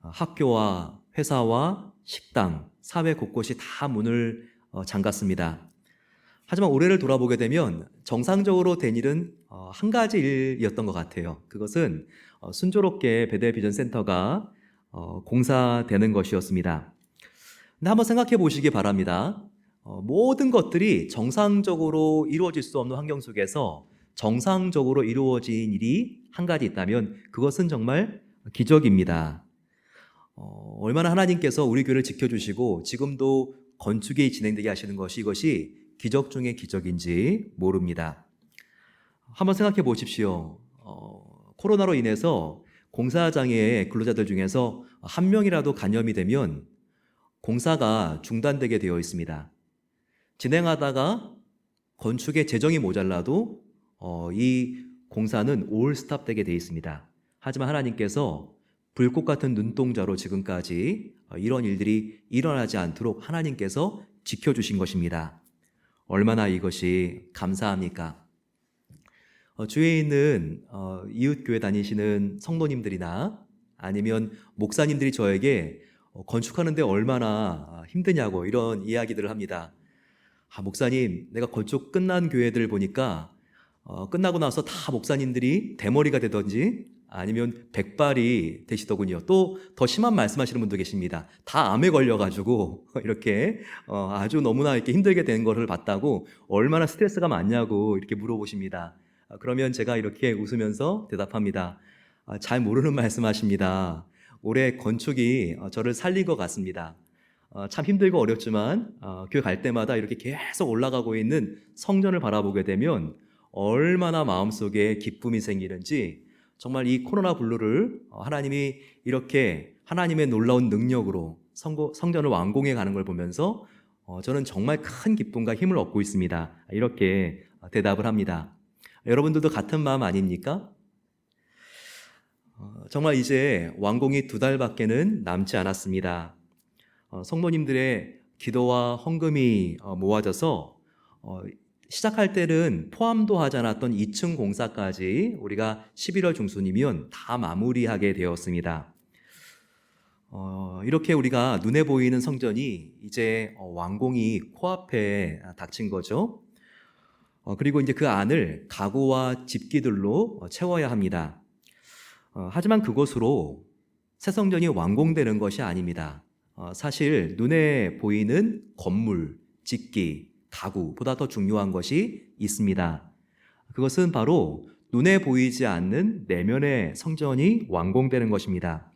학교와 회사와 식당, 사회 곳곳이 다 문을 잠갔습니다. 하지만 올해를 돌아보게 되면 정상적으로 된 일은 한 가지 일이었던 것 같아요. 그것은 순조롭게 베델 비전 센터가 공사되는 것이었습니다. 근데 한번 생각해 보시기 바랍니다. 모든 것들이 정상적으로 이루어질 수 없는 환경 속에서 정상적으로 이루어진 일이 한 가지 있다면 그것은 정말 기적입니다. 얼마나 하나님께서 우리 교회를 지켜주시고 지금도 건축이 진행되게 하시는 것이 이것이 기적 중의 기적인지 모릅니다. 한번 생각해 보십시오. 코로나로 인해서 공사장의 근로자들 중에서 한 명이라도 감염이 되면 공사가 중단되게 되어 있습니다. 진행하다가 건축에 재정이 모자라도 이 공사는 올 스탑되게 되어 있습니다. 하지만 하나님께서 불꽃 같은 눈동자로 지금까지 이런 일들이 일어나지 않도록 하나님께서 지켜주신 것입니다. 얼마나 이것이 감사합니까? 주위에 있는 이웃교회 다니시는 성도님들이나 아니면 목사님들이 저에게 건축하는데 얼마나 힘드냐고 이런 이야기들을 합니다. 목사님, 내가 건축 끝난 교회들 보니까 끝나고 나서 다 목사님들이 대머리가 되든지 아니면 백발이 되시더군요. 또 더 심한 말씀하시는 분도 계십니다. 다 암에 걸려가지고 이렇게 아주 너무나 이렇게 힘들게 된 거를 봤다고 얼마나 스트레스가 많냐고 이렇게 물어보십니다. 그러면 제가 이렇게 웃으면서 대답합니다. 잘 모르는 말씀하십니다. 올해 건축이 저를 살린 것 같습니다. 참 힘들고 어렵지만 교회 갈 때마다 이렇게 계속 올라가고 있는 성전을 바라보게 되면 얼마나 마음속에 기쁨이 생기는지, 정말 이 코로나 블루를 하나님이 이렇게 하나님의 놀라운 능력으로 성전을 완공해 가는 걸 보면서 저는 정말 큰 기쁨과 힘을 얻고 있습니다. 이렇게 대답을 합니다. 여러분들도 같은 마음 아닙니까? 정말 이제 완공이 2달밖에는 남지 않았습니다. 성도님들의 기도와 헌금이 모아져서 시작할 때는 포함도 하지 않았던 2층 공사까지 우리가 11월 중순이면 다 마무리하게 되었습니다. 이렇게 우리가 눈에 보이는 성전이 이제 완공이 코앞에 닥친 거죠. 그리고 이제 그 안을 가구와 집기들로 채워야 합니다. 하지만 그것으로 새 성전이 완공되는 것이 아닙니다. 사실 눈에 보이는 건물, 집기, 가구보다 더 중요한 것이 있습니다. 그것은 바로 눈에 보이지 않는 내면의 성전이 완공되는 것입니다.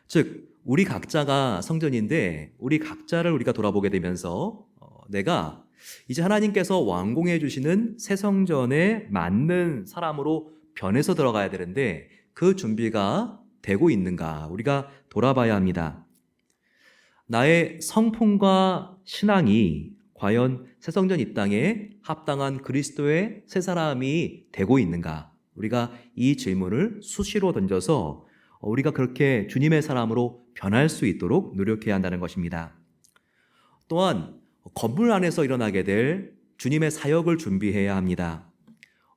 즉, 우리 각자가 성전인데 우리 각자를 우리가 돌아보게 되면서 내가 이제 하나님께서 완공해 주시는 새 성전에 맞는 사람으로 변해서 들어가야 되는데 그 준비가 되고 있는가 우리가 돌아봐야 합니다. 나의 성품과 신앙이 과연 새 성전 이 땅에 합당한 그리스도의 새 사람이 되고 있는가? 우리가 이 질문을 수시로 던져서 우리가 그렇게 주님의 사람으로 변할 수 있도록 노력해야 한다는 것입니다. 또한 건물 안에서 일어나게 될 주님의 사역을 준비해야 합니다.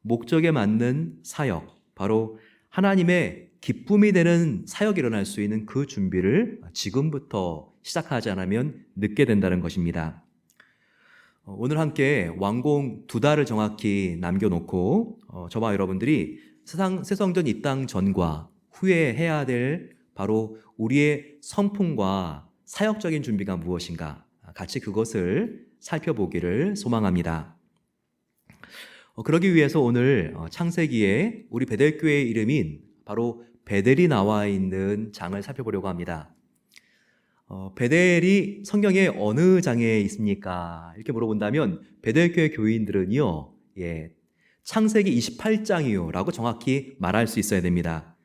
목적에 맞는 사역, 바로 하나님의 기쁨이 되는 사역이 일어날 수 있는 그 준비를 지금부터 시작하지 않으면 늦게 된다는 것입니다. 오늘 함께 완공 2달을 정확히 남겨놓고 저와 여러분들이 새 성전 이 땅 전과 후에 해야 될 바로 우리의 성품과 사역적인 준비가 무엇인가 같이 그것을 살펴보기를 소망합니다. 그러기 위해서 오늘 창세기에 우리 베델교회의 이름인 바로 베델이 나와 있는 장을 살펴보려고 합니다. 베델이 성경에 어느 장에 있습니까? 이렇게 물어본다면 베델교회 교인들은요, 창세기 28장이요 라고 정확히 말할 수 있어야 됩니다.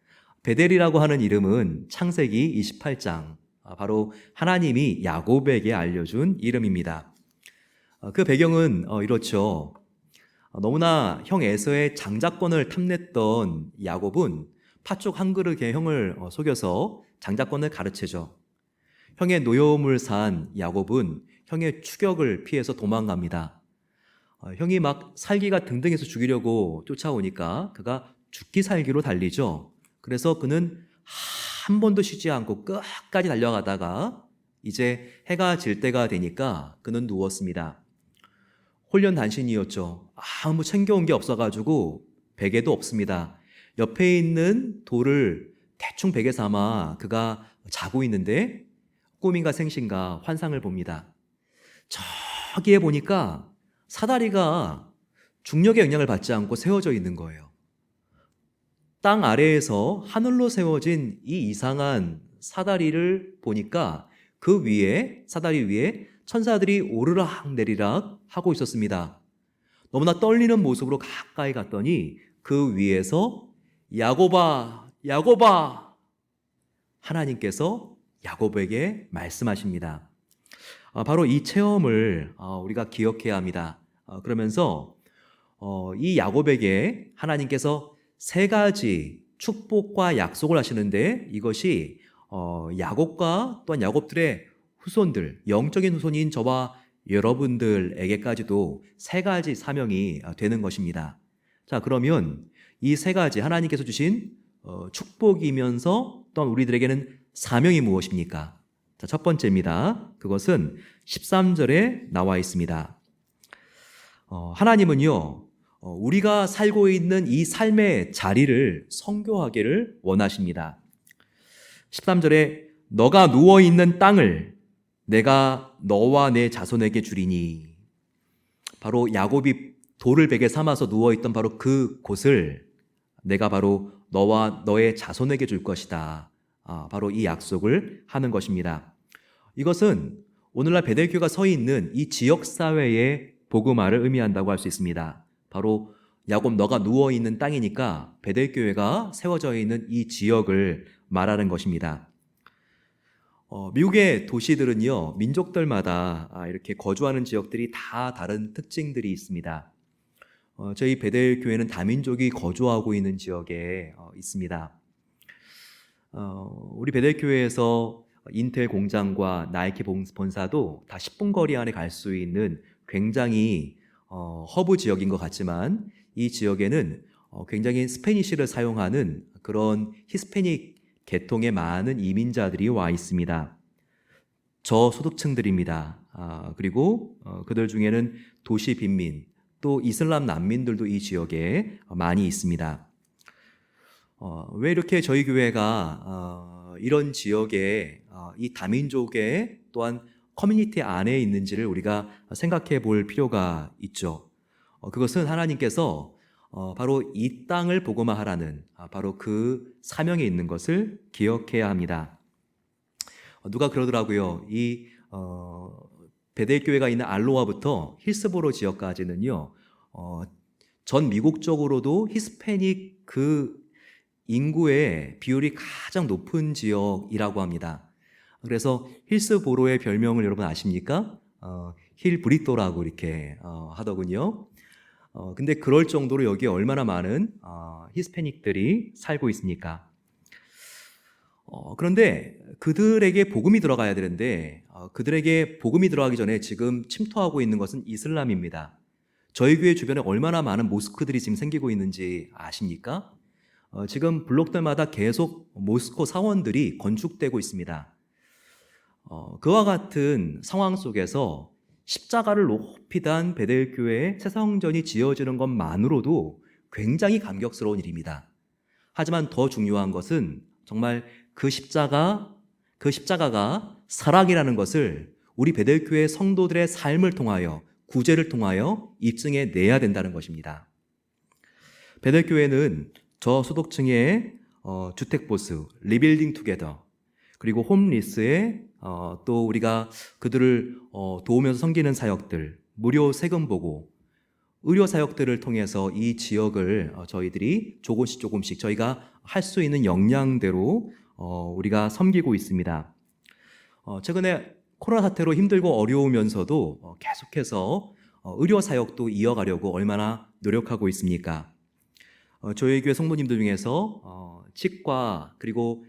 베델이라고 하는 이름은 창세기 28장, 바로 하나님이 야곱에게 알려준 이름입니다. 그 배경은 이렇죠. 너무나 형 에서의 장자권을 탐냈던 야곱은 팥죽 한 그릇에 형을 속여서 장자권을 가르치죠. 형의 노여움을 산 야곱은 형의 추격을 피해서 도망갑니다. 형이 막 살기가 등등해서 죽이려고 쫓아오니까 그가 죽기 살기로 달리죠. 그래서 그는 한 번도 쉬지 않고 끝까지 달려가다가 이제 해가 질 때가 되니까 그는 누웠습니다. 홀연단신이었죠. 아무 챙겨온 게 없어가지고 베개도 없습니다. 옆에 있는 돌을 대충 베개 삼아 그가 자고 있는데 꿈인가 생신가 환상을 봅니다. 저기에 보니까 사다리가 중력의 영향을 받지 않고 세워져 있는 거예요. 땅 아래에서 하늘로 세워진 이 이상한 사다리를 보니까 그 위에, 사다리 위에 천사들이 오르락 내리락 하고 있었습니다. 너무나 떨리는 모습으로 가까이 갔더니 그 위에서 야곱아, 야곱아! 하나님께서 야곱에게 말씀하십니다. 바로 이 체험을 우리가 기억해야 합니다. 그러면서 이 야곱에게 하나님께서 3가지 축복과 약속을 하시는데 이것이 야곱과 또한 야곱들의 후손들, 영적인 후손인 저와 여러분들에게까지도 3가지 사명이 되는 것입니다. 자, 그러면 이 3가지 하나님께서 주신 축복이면서 또한 우리들에게는 사명이 무엇입니까? 자, 첫 번째입니다. 그것은 13절에 나와 있습니다. 하나님은요, 우리가 살고 있는 이 삶의 자리를 성교하기를 원하십니다. 13절에 너가 누워있는 땅을 내가 너와 내 자손에게 주리니, 바로 야곱이 돌을 베개 삼아서 누워있던 바로 그 곳을 내가 바로 너와 너의 자손에게 줄 것이다. 바로 이 약속을 하는 것입니다. 이것은 오늘날 베델교회가 서 있는 이 지역사회의 복음화를 의미한다고 할 수 있습니다. 바로 야곱 너가 누워있는 땅이니까 베델교회가 세워져 있는 이 지역을 말하는 것입니다. 미국의 도시들은요, 민족들마다 이렇게 거주하는 지역들이 다 다른 특징들이 있습니다. 저희 베델교회는 다민족이 거주하고 있는 지역에 있습니다. 우리 베델교회에서 인텔 공장과 나이키 본사도 다 10분 거리 안에 갈 수 있는 굉장히 허브 지역인 것 같지만, 이 지역에는 굉장히 스페니쉬를 사용하는 그런 히스패닉 계통의 많은 이민자들이 와 있습니다. 저소득층들입니다. 그리고 그들 중에는 도시 빈민, 또 이슬람 난민들도 이 지역에 많이 있습니다. 왜 이렇게 저희 교회가 이런 지역에 이 다민족의 또한 커뮤니티 안에 있는지를 우리가 생각해 볼 필요가 있죠. 그것은 하나님께서 바로 이 땅을 복음화하라는 바로 그 사명에 있는 것을 기억해야 합니다. 누가 그러더라고요. 이 베델교회가 있는 알로아부터 힐스보로 지역까지는요, 전 미국적으로도 히스패닉 그 인구의 비율이 가장 높은 지역이라고 합니다. 그래서 힐스보로의 별명을 여러분 아십니까? 힐브리또라고 이렇게 하더군요. 근데 그럴 정도로 여기에 얼마나 많은 히스패닉들이 살고 있습니까? 그런데 그들에게 복음이 들어가야 되는데 그들에게 복음이 들어가기 전에 지금 침투하고 있는 것은 이슬람입니다. 저희 교회 주변에 얼마나 많은 모스크들이 지금 생기고 있는지 아십니까? 지금 블록들마다 계속 모스크 사원들이 건축되고 있습니다. 그와 같은 상황 속에서 십자가를 높이 단 베델교회의 새성전이 지어지는 것만으로도 굉장히 감격스러운 일입니다. 하지만 더 중요한 것은 정말 그 십자가가 사랑이라는 것을 우리 베델교회 성도들의 삶을 통하여, 구제를 통하여 입증해 내야 된다는 것입니다. 베델교회는 저소득층의 주택보수, 리빌딩 투게더, 그리고 홈리스의 또 우리가 그들을 도우면서 섬기는 사역들, 무료 세금 보고, 의료 사역들을 통해서 이 지역을 저희들이 조금씩 저희가 할 수 있는 역량대로 우리가 섬기고 있습니다. 최근에 코로나 사태로 힘들고 어려우면서도 계속해서 의료 사역도 이어가려고 얼마나 노력하고 있습니까? 저희 교회 성도님들 중에서 치과, 그리고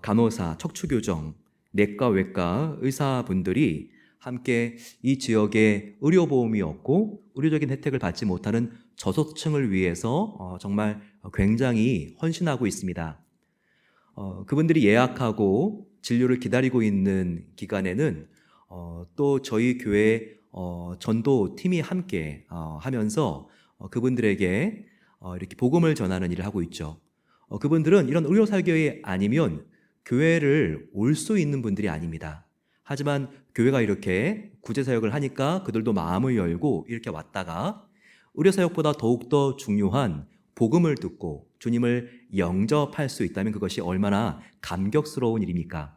간호사, 척추교정, 내과, 외과 의사분들이 함께 이 지역에 의료보험이 없고 의료적인 혜택을 받지 못하는 저소득층을 위해서 정말 굉장히 헌신하고 있습니다. 그분들이 예약하고 진료를 기다리고 있는 기간에는 또 저희 교회 전도 팀이 함께 하면서 그분들에게 이렇게 복음을 전하는 일을 하고 있죠. 그분들은 이런 의료 사역이 아니면 교회를 올 수 있는 분들이 아닙니다. 하지만 교회가 이렇게 구제 사역을 하니까 그들도 마음을 열고 이렇게 왔다가 의료 사역보다 더욱더 중요한 복음을 듣고 주님을 영접할 수 있다면 그것이 얼마나 감격스러운 일입니까?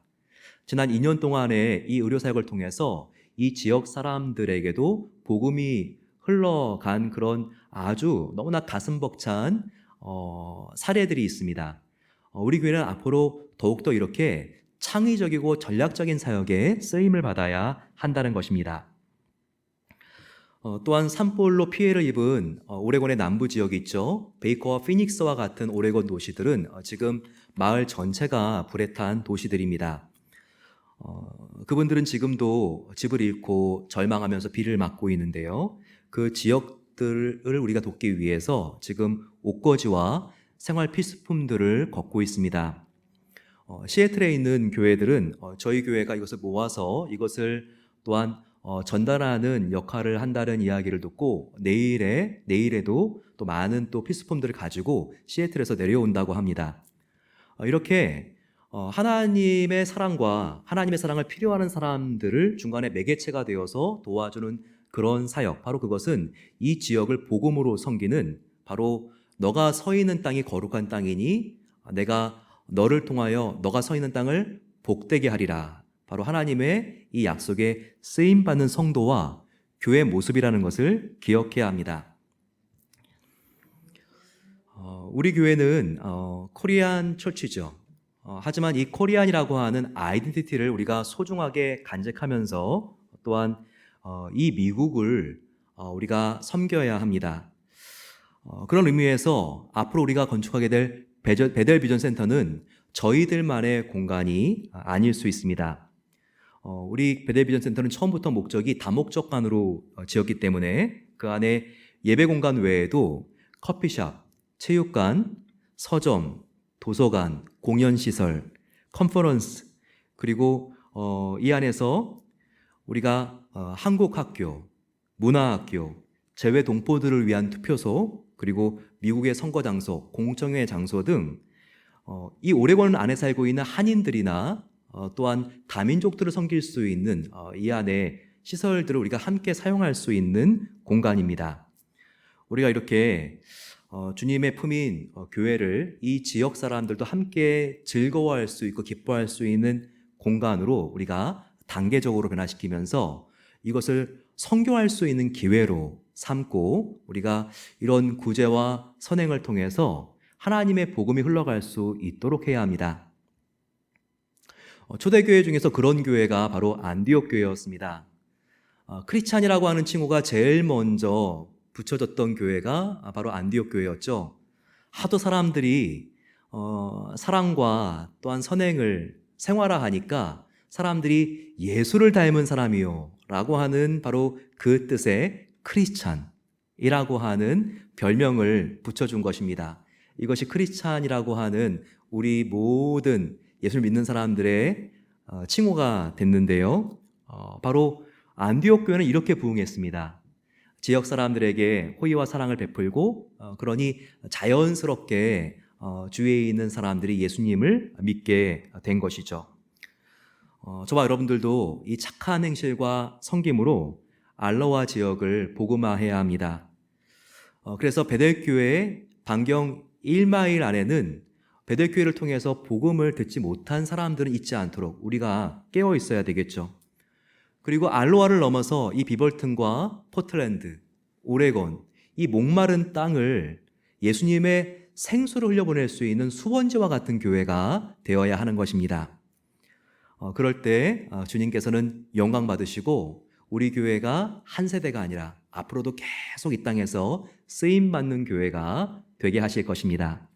지난 2년 동안의 이 의료 사역을 통해서 이 지역 사람들에게도 복음이 흘러간 그런 아주 너무나 가슴 벅찬 사례들이 있습니다. 우리 교회는 앞으로 더욱더 이렇게 창의적이고 전략적인 사역에 쓰임을 받아야 한다는 것입니다. 또한 산불로 피해를 입은 오레곤의 남부 지역이 있죠. 베이커와 피닉스와 같은 오레곤 도시들은 지금 마을 전체가 불에 탄 도시들입니다. 그분들은 지금도 집을 잃고 절망하면서 비를 맞고 있는데요. 그 지역들을 우리가 돕기 위해서 지금 옷거지와 생활 필수품들을 걷고 있습니다. 시애틀에 있는 교회들은 저희 교회가 이것을 모아서 이것을 또한 전달하는 역할을 한다는 이야기를 듣고 내일에도 또 많은 또 필수품들을 가지고 시애틀에서 내려온다고 합니다. 이렇게 하나님의 사랑과 하나님의 사랑을 필요하는 사람들을 중간에 매개체가 되어서 도와주는 그런 사역, 바로 그것은 이 지역을 복음으로 섬기는, 바로 너가 서 있는 땅이 거룩한 땅이니 내가 너를 통하여 너가 서 있는 땅을 복되게 하리라, 바로 하나님의 이 약속에 쓰임받는 성도와 교회 모습이라는 것을 기억해야 합니다. 우리 교회는 코리안 처치죠. 하지만 이 코리안이라고 하는 아이덴티티를 우리가 소중하게 간직하면서 또한 이 미국을 우리가 섬겨야 합니다. 그런 의미에서 앞으로 우리가 건축하게 될 베델 비전 센터는 저희들만의 공간이 아닐 수 있습니다. 우리 베델 비전 센터는 처음부터 목적이 다목적관으로 지었기 때문에 그 안에 예배 공간 외에도 커피숍, 체육관, 서점, 도서관, 공연시설, 컨퍼런스, 그리고 이 안에서 우리가 한국학교, 문화학교, 재외 동포들을 위한 투표소, 그리고 미국의 선거 장소, 공청회 장소 등 이 오레곤 안에 살고 있는 한인들이나 또한 다민족들을 섬길 수 있는 이 안에 시설들을 우리가 함께 사용할 수 있는 공간입니다. 우리가 이렇게 주님의 품인 교회를 이 지역 사람들도 함께 즐거워할 수 있고 기뻐할 수 있는 공간으로 우리가 단계적으로 변화시키면서 이것을 선교할 수 있는 기회로 삼고 우리가 이런 구제와 선행을 통해서 하나님의 복음이 흘러갈 수 있도록 해야 합니다. 초대교회 중에서 그런 교회가 바로 안디옥 교회였습니다. 크리스찬이라고 하는 칭호가 제일 먼저 붙여졌던 교회가 바로 안디옥 교회였죠. 하도 사람들이 사랑과 또한 선행을 생활화하니까 사람들이 예수를 닮은 사람이요 라고 하는 바로 그 뜻의 크리스찬이라고 하는 별명을 붙여준 것입니다. 이것이 크리스찬이라고 하는 우리 모든 예수를 믿는 사람들의 칭호가 됐는데요. 바로 안디옥 교회는 이렇게 부흥했습니다. 지역 사람들에게 호의와 사랑을 베풀고 그러니 자연스럽게 주위에 있는 사람들이 예수님을 믿게 된 것이죠. 저와 여러분들도 이 착한 행실과 섬김으로 알러와 지역을 복음화해야 합니다. 그래서 베델교회 반경 1마일 안에는 베델교회를 통해서 복음을 듣지 못한 사람들은 있지 않도록 우리가 깨어 있어야 되겠죠. 그리고 알로아를 넘어서 이 비벌튼과 포틀랜드, 오레곤, 이 목마른 땅을 예수님의 생수를 흘려보낼 수 있는 수원지와 같은 교회가 되어야 하는 것입니다. 그럴 때 주님께서는 영광 받으시고 우리 교회가 한 세대가 아니라 앞으로도 계속 이 땅에서 쓰임받는 교회가 되게 하실 것입니다.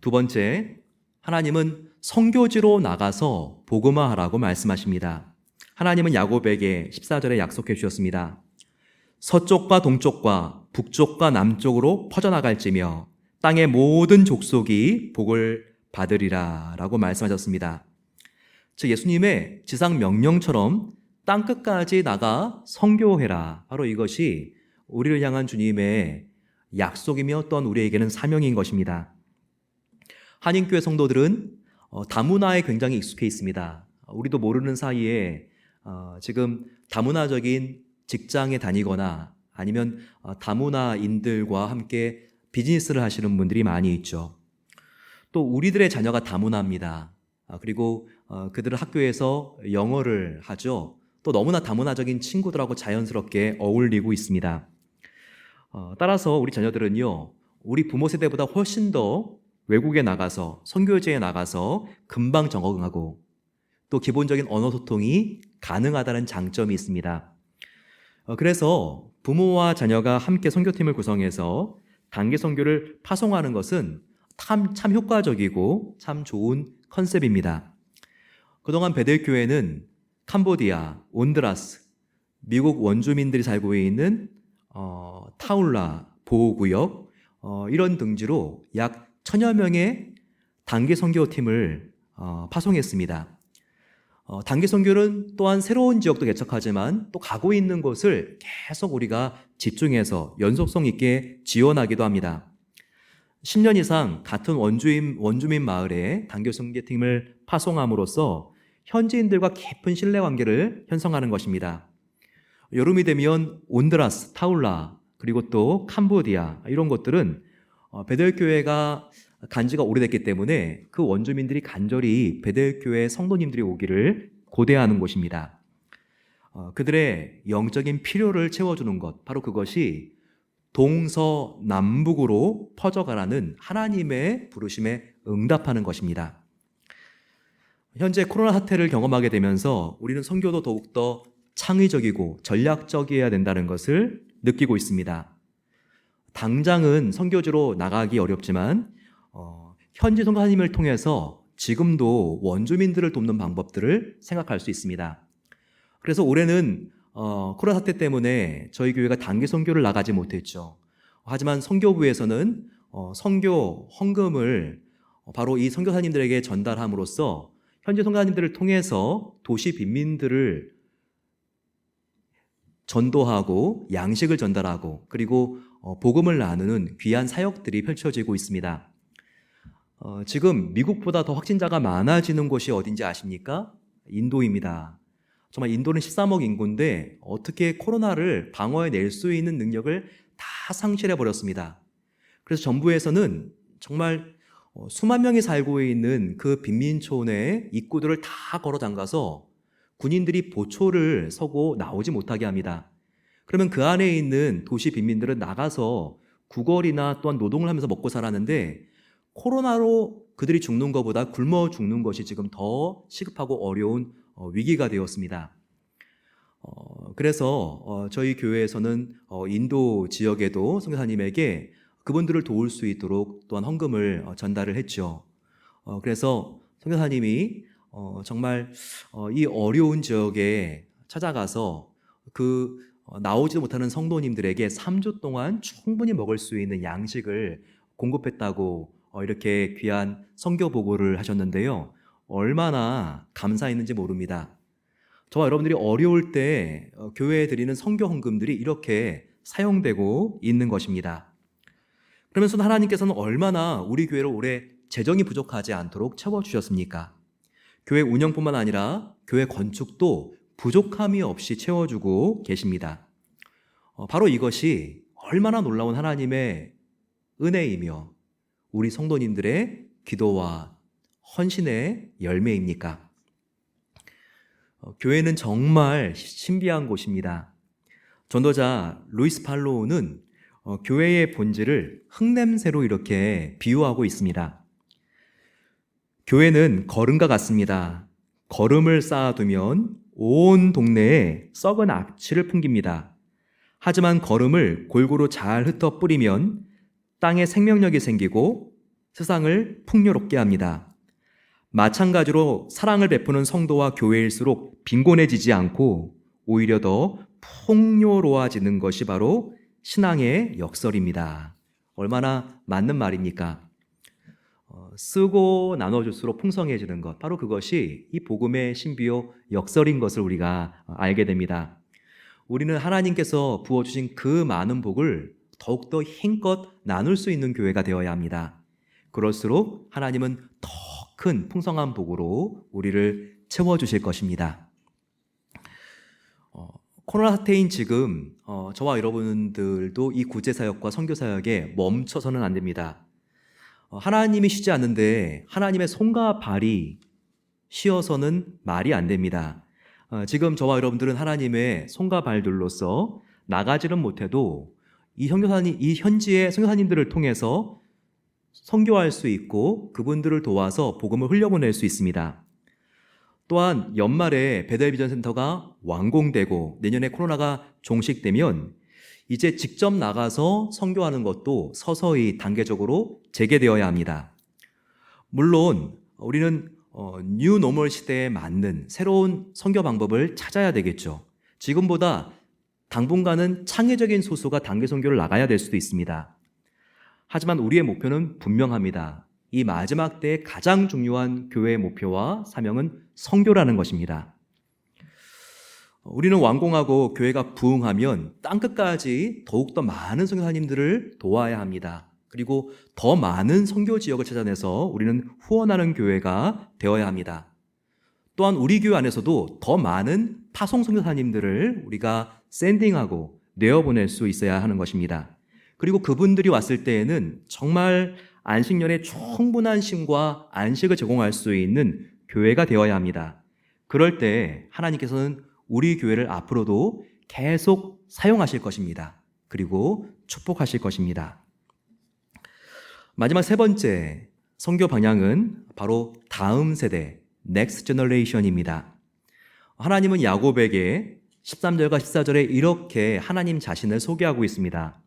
두 번째, 하나님은 선교지로 나가서 복음화하라고 말씀하십니다. 하나님은 야곱에게 14절에 약속해 주셨습니다. 서쪽과 동쪽과 북쪽과 남쪽으로 퍼져나갈지며 땅의 모든 족속이 복을 받으리라 라고 말씀하셨습니다. 즉 예수님의 지상 명령처럼 땅끝까지 나가 선교해라, 바로 이것이 우리를 향한 주님의 약속이며 또한 우리에게는 사명인 것입니다. 한인교회 성도들은 다문화에 굉장히 익숙해 있습니다. 우리도 모르는 사이에 지금 다문화적인 직장에 다니거나 아니면 다문화인들과 함께 비즈니스를 하시는 분들이 많이 있죠. 또 우리들의 자녀가 다문화입니다. 그리고 그들은 학교에서 영어를 하죠. 또 너무나 다문화적인 친구들하고 자연스럽게 어울리고 있습니다. 따라서 우리 자녀들은요, 우리 부모 세대보다 훨씬 더 외국에 나가서 선교지에 나가서 금방 적응하고 또 기본적인 언어 소통이 가능하다는 장점이 있습니다. 그래서 부모와 자녀가 함께 선교팀을 구성해서 단기 선교를 파송하는 것은 참 효과적이고 참 좋은 컨셉입니다. 그동안 베델교회는 캄보디아, 온드라스, 미국 원주민들이 살고 있는 타울라 보호구역 이런 등지로 약 1000여 명의 단기 선교팀을 파송했습니다. 단기 선교는 또한 새로운 지역도 개척하지만 또 가고 있는 곳을 계속 우리가 집중해서 연속성 있게 지원하기도 합니다. 10년 이상 같은 원주민 마을에 단기 선교팀을 파송함으로써 현지인들과 깊은 신뢰 관계를 형성하는 것입니다. 여름이 되면 온드라스, 타울라, 그리고 또 캄보디아 이런 것들은 베델교회가 간지가 오래됐기 때문에 그 원주민들이 간절히 베델교회 성도님들이 오기를 고대하는 곳입니다. 그들의 영적인 필요를 채워주는 것, 바로 그것이 동서남북으로 퍼져가라는 하나님의 부르심에 응답하는 것입니다. 현재 코로나 사태를 경험하게 되면서 우리는 선교도 더욱더 창의적이고 전략적이어야 된다는 것을 느끼고 있습니다. 당장은 선교지로 나가기 어렵지만 현지 선교사님을 통해서 지금도 원주민들을 돕는 방법들을 생각할 수 있습니다. 그래서 올해는 코로나 사태 때문에 저희 교회가 단기 선교를 나가지 못했죠. 하지만 선교부에서는 선교 헌금을 바로 이 선교사님들에게 전달함으로써 현지 선교사님들을 통해서 도시 빈민들을 전도하고 양식을 전달하고 그리고 복음을 나누는 귀한 사역들이 펼쳐지고 있습니다. 지금 미국보다 더 확진자가 많아지는 곳이 어딘지 아십니까? 인도입니다. 정말 인도는 13억 인구인데 어떻게 코로나를 방어해낼 수 있는 능력을 다 상실해버렸습니다. 그래서 정부에서는 정말 수만 명이 살고 있는 그 빈민촌의 입구들을 다 걸어 잠가서 군인들이 보초를 서고 나오지 못하게 합니다. 그러면 그 안에 있는 도시 빈민들은 나가서 구걸이나 또한 노동을 하면서 먹고 살았는데 코로나로 그들이 죽는 것보다 굶어 죽는 것이 지금 더 시급하고 어려운 위기가 되었습니다. 그래서 저희 교회에서는 인도 지역에도 선교사님에게 그분들을 도울 수 있도록 또한 헌금을 전달을 했죠. 그래서 선교사님이 정말 이 어려운 지역에 찾아가서 그 나오지도 못하는 성도님들에게 3주 동안 충분히 먹을 수 있는 양식을 공급했다고 이렇게 귀한 선교 보고를 하셨는데요. 얼마나 감사했는지 모릅니다. 저와 여러분들이 어려울 때 교회에 드리는 선교 헌금들이 이렇게 사용되고 있는 것입니다. 그러면서 하나님께서는 얼마나 우리 교회를 올해 재정이 부족하지 않도록 채워주셨습니까? 교회 운영뿐만 아니라 교회 건축도 부족함이 없이 채워주고 계십니다. 바로 이것이 얼마나 놀라운 하나님의 은혜이며 우리 성도님들의 기도와 헌신의 열매입니까? 교회는 정말 신비한 곳입니다. 전도자 루이스 팔로우는 교회의 본질을 흙냄새로 이렇게 비유하고 있습니다. 교회는 거름과 같습니다. 거름을 쌓아두면 온 동네에 썩은 악취를 풍깁니다. 하지만 거름을 골고루 잘 흩어 뿌리면 땅에 생명력이 생기고 세상을 풍요롭게 합니다. 마찬가지로 사랑을 베푸는 성도와 교회일수록 빈곤해지지 않고 오히려 더 풍요로워지는 것이 바로 신앙의 역설입니다. 얼마나 맞는 말입니까? 쓰고 나눠줄수록 풍성해지는 것, 바로 그것이 이 복음의 신비요 역설인 것을 우리가 알게 됩니다. 우리는 하나님께서 부어주신 그 많은 복을 더욱더 힘껏 나눌 수 있는 교회가 되어야 합니다. 그럴수록 하나님은 더 큰 풍성한 복으로 우리를 채워주실 것입니다. 코로나 사태인 지금 저와 여러분들도 이 구제사역과 선교사역에 멈춰서는 안 됩니다. 하나님이 쉬지 않는데 하나님의 손과 발이 쉬어서는 말이 안 됩니다. 지금 저와 여러분들은 하나님의 손과 발들로서 나가지는 못해도 이 현지의 선교사님들을 통해서 선교할 수 있고 그분들을 도와서 복음을 흘려보낼 수 있습니다. 또한 연말에 베델비전센터가 완공되고 내년에 코로나가 종식되면 이제 직접 나가서 선교하는 것도 서서히 단계적으로 재개되어야 합니다. 물론 우리는 뉴 노멀 시대에 맞는 새로운 선교 방법을 찾아야 되겠죠. 지금보다 당분간은 창의적인 소수가 단기 선교를 나가야 될 수도 있습니다. 하지만 우리의 목표는 분명합니다. 이 마지막 때의 가장 중요한 교회의 목표와 사명은 선교라는 것입니다. 우리는 완공하고 교회가 부흥하면 땅끝까지 더욱더 많은 선교사님들을 도와야 합니다. 그리고 더 많은 선교 지역을 찾아내서 우리는 후원하는 교회가 되어야 합니다. 또한 우리 교회 안에서도 더 많은 파송 선교사님들을 우리가 샌딩하고 내어보낼 수 있어야 하는 것입니다. 그리고 그분들이 왔을 때에는 정말 안식년에 충분한 쉼과 안식을 제공할 수 있는 교회가 되어야 합니다. 그럴 때 하나님께서는 우리 교회를 앞으로도 계속 사용하실 것입니다. 그리고 축복하실 것입니다. 마지막 세 번째 선교 방향은 바로 다음 세대, Next Generation입니다. 하나님은 야곱에게 13절과 14절에 이렇게 하나님 자신을 소개하고 있습니다.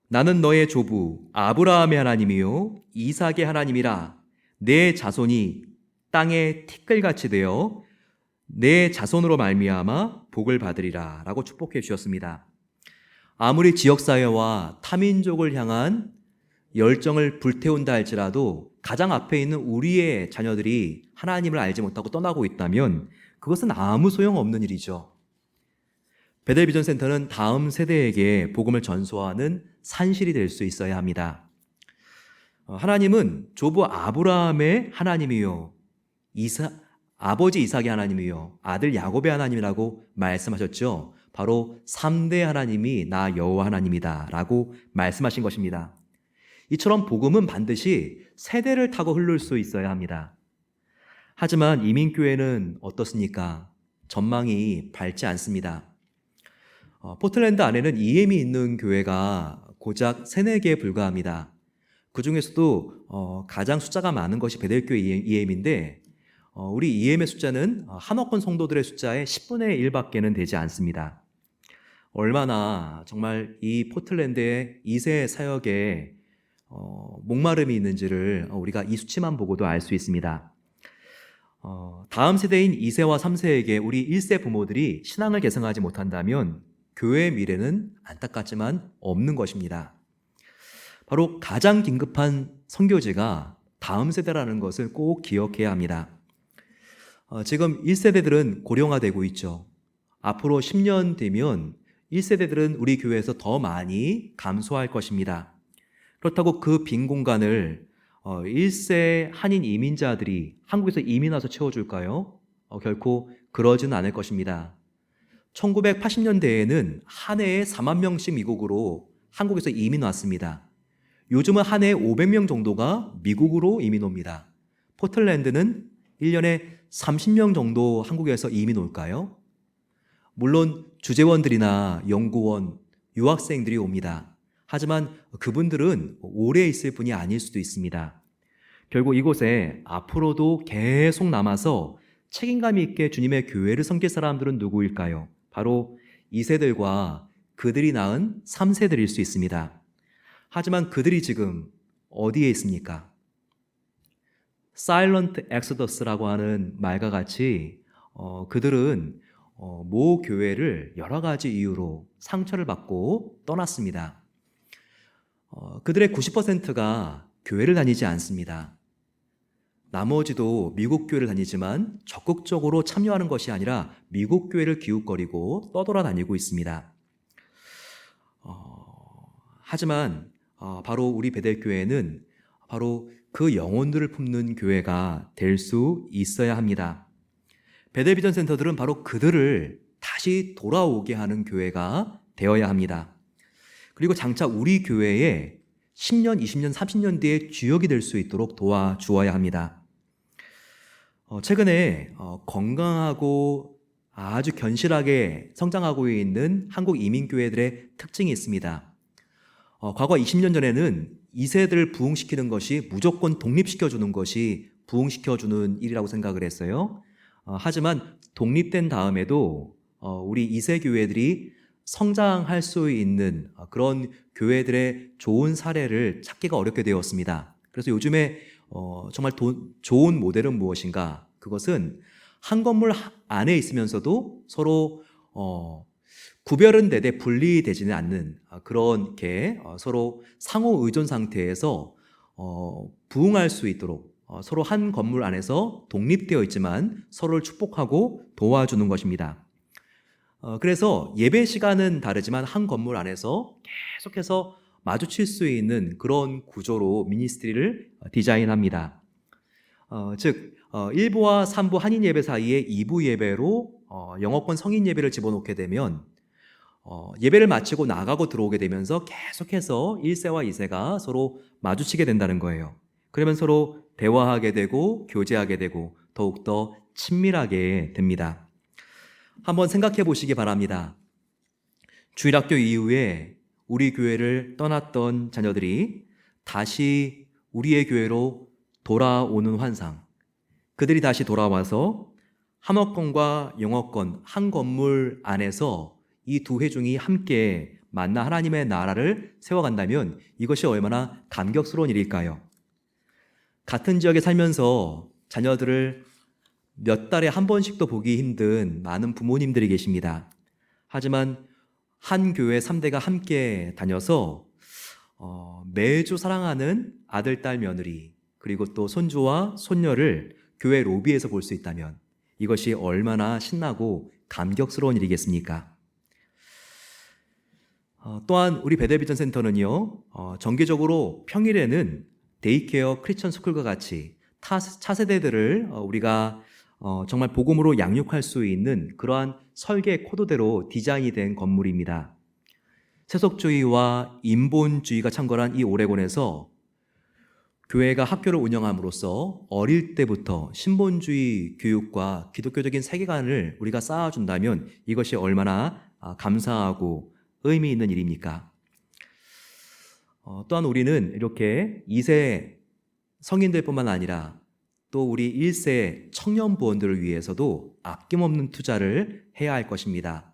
나는 너의 조부 아브라함의 하나님이요 이삭의 하나님이라. 내 자손이 땅의 티끌같이 되어 내 자손으로 말미암아 복을 받으리라 라고 축복해 주셨습니다. 아무리 지역사회와 타민족을 향한 열정을 불태운다 할지라도 가장 앞에 있는 우리의 자녀들이 하나님을 알지 못하고 떠나고 있다면 그것은 아무 소용없는 일이죠. 베델비전 센터는 다음 세대에게 복음을 전수하는 산실이 될 수 있어야 합니다. 하나님은 조부 아브라함의 하나님이요 아버지 이삭의 하나님이요 아들 야곱의 하나님이라고 말씀하셨죠. 바로 3대 하나님이 나 여호와 하나님이다 라고 말씀하신 것입니다. 이처럼 복음은 반드시 세대를 타고 흐를 수 있어야 합니다. 하지만 이민교회는 어떻습니까? 전망이 밝지 않습니다. 포틀랜드 안에는 EM이 있는 교회가 고작 3-4개에 불과합니다. 그 중에서도 가장 숫자가 많은 것이 베델교회 EM인데 우리 EM의 숫자는 한옥권 성도들의 숫자의 10분의 1밖에는 되지 않습니다. 얼마나 정말 이 포틀랜드의 2세 사역에 목마름이 있는지를 우리가 이 수치만 보고도 알 수 있습니다. 다음 세대인 2세와 3세에게 우리 1세 부모들이 신앙을 계승하지 못한다면 교회의 미래는 안타깝지만 없는 것입니다. 바로 가장 긴급한 선교지가 다음 세대라는 것을 꼭 기억해야 합니다. 지금 1세대들은 고령화되고 있죠. 앞으로 10년 되면 1세대들은 우리 교회에서 더 많이 감소할 것입니다. 그렇다고 그 빈 공간을 1세 한인 이민자들이 한국에서 이민 와서 채워줄까요? 결코 그러지는 않을 것입니다. 1980년대에는 한 해에 4만 명씩 미국으로 한국에서 이민 왔습니다. 요즘은 한 해에 500명 정도가 미국으로 이민 옵니다. 포틀랜드는 1년에 30명 정도 한국에서 이민 올까요? 물론 주재원들이나 연구원, 유학생들이 옵니다. 하지만 그분들은 오래 있을 분이 아닐 수도 있습니다. 결국 이곳에 앞으로도 계속 남아서 책임감 있게 주님의 교회를 섬길 사람들은 누구일까요? 바로 2세들과 그들이 낳은 3세들일 수 있습니다. 하지만 그들이 지금 어디에 있습니까? Silent Exodus라고 하는 말과 같이 그들은 모 교회를 여러 가지 이유로 상처를 받고 떠났습니다. 그들의 90%가 교회를 다니지 않습니다. 나머지도 미국 교회를 다니지만 적극적으로 참여하는 것이 아니라 미국 교회를 기웃거리고 떠돌아다니고 있습니다. 하지만 바로 우리 베델교회는 바로 그 영혼들을 품는 교회가 될 수 있어야 합니다. 베델비전 센터들은 바로 그들을 다시 돌아오게 하는 교회가 되어야 합니다. 그리고 장차 우리 교회에 10년, 20년, 30년 뒤에 주역이 될 수 있도록 도와주어야 합니다. 최근에 건강하고 아주 견실하게 성장하고 있는 한국 이민교회들의 특징이 있습니다. 과거 20년 전에는 2세들을 부흥시키는 것이 무조건 독립시켜주는 것이 부흥시켜주는 일이라고 생각을 했어요. 하지만 독립된 다음에도 우리 2세 교회들이 성장할 수 있는 그런 교회들의 좋은 사례를 찾기가 어렵게 되었습니다. 그래서 요즘에 정말 좋은 모델은 무엇인가? 그것은 한 건물 안에 있으면서도 서로 구별은 되되 분리되지는 않는 그런 게 서로 상호 의존 상태에서 부응할 수 있도록 서로 한 건물 안에서 독립되어 있지만 서로를 축복하고 도와주는 것입니다. 그래서 예배 시간은 다르지만 한 건물 안에서 계속해서 마주칠 수 있는 그런 구조로 미니스트리를 디자인합니다. 즉 1부와 3부 한인 예배 사이에 2부 예배로 영어권 성인 예배를 집어넣게 되면 예배를 마치고 나가고 들어오게 되면서 계속해서 1세와 2세가 서로 마주치게 된다는 거예요. 그러면 서로 대화하게 되고 교제하게 되고 더욱더 친밀하게 됩니다. 한번 생각해 보시기 바랍니다. 주일학교 이후에 우리 교회를 떠났던 자녀들이 다시 우리의 교회로 돌아오는 환상, 그들이 다시 돌아와서 한어권과 영어권 한 건물 안에서 이 두 회중이 함께 만나 하나님의 나라를 세워간다면 이것이 얼마나 감격스러운 일일까요? 같은 지역에 살면서 자녀들을 몇 달에 한 번씩도 보기 힘든 많은 부모님들이 계십니다. 하지만 한 교회 3대가 함께 다녀서 매주 사랑하는 아들, 딸, 며느리 그리고 또 손주와 손녀를 교회 로비에서 볼 수 있다면 이것이 얼마나 신나고 감격스러운 일이겠습니까? 또한 우리 베델비전 센터는요, 정기적으로 평일에는 데이케어 크리스천 스쿨과 같이 차세대들을 우리가 정말 복음으로 양육할 수 있는 그러한 설계 코드대로 디자인이 된 건물입니다. 세속주의와 인본주의가 창궐한 이 오레곤에서 교회가 학교를 운영함으로써 어릴 때부터 신본주의 교육과 기독교적인 세계관을 우리가 쌓아준다면 이것이 얼마나 감사하고 의미 있는 일입니까? 또한 우리는 이렇게 2세 성인들뿐만 아니라 또 우리 1세 청년 부원들을 위해서도 아낌없는 투자를 해야 할 것입니다.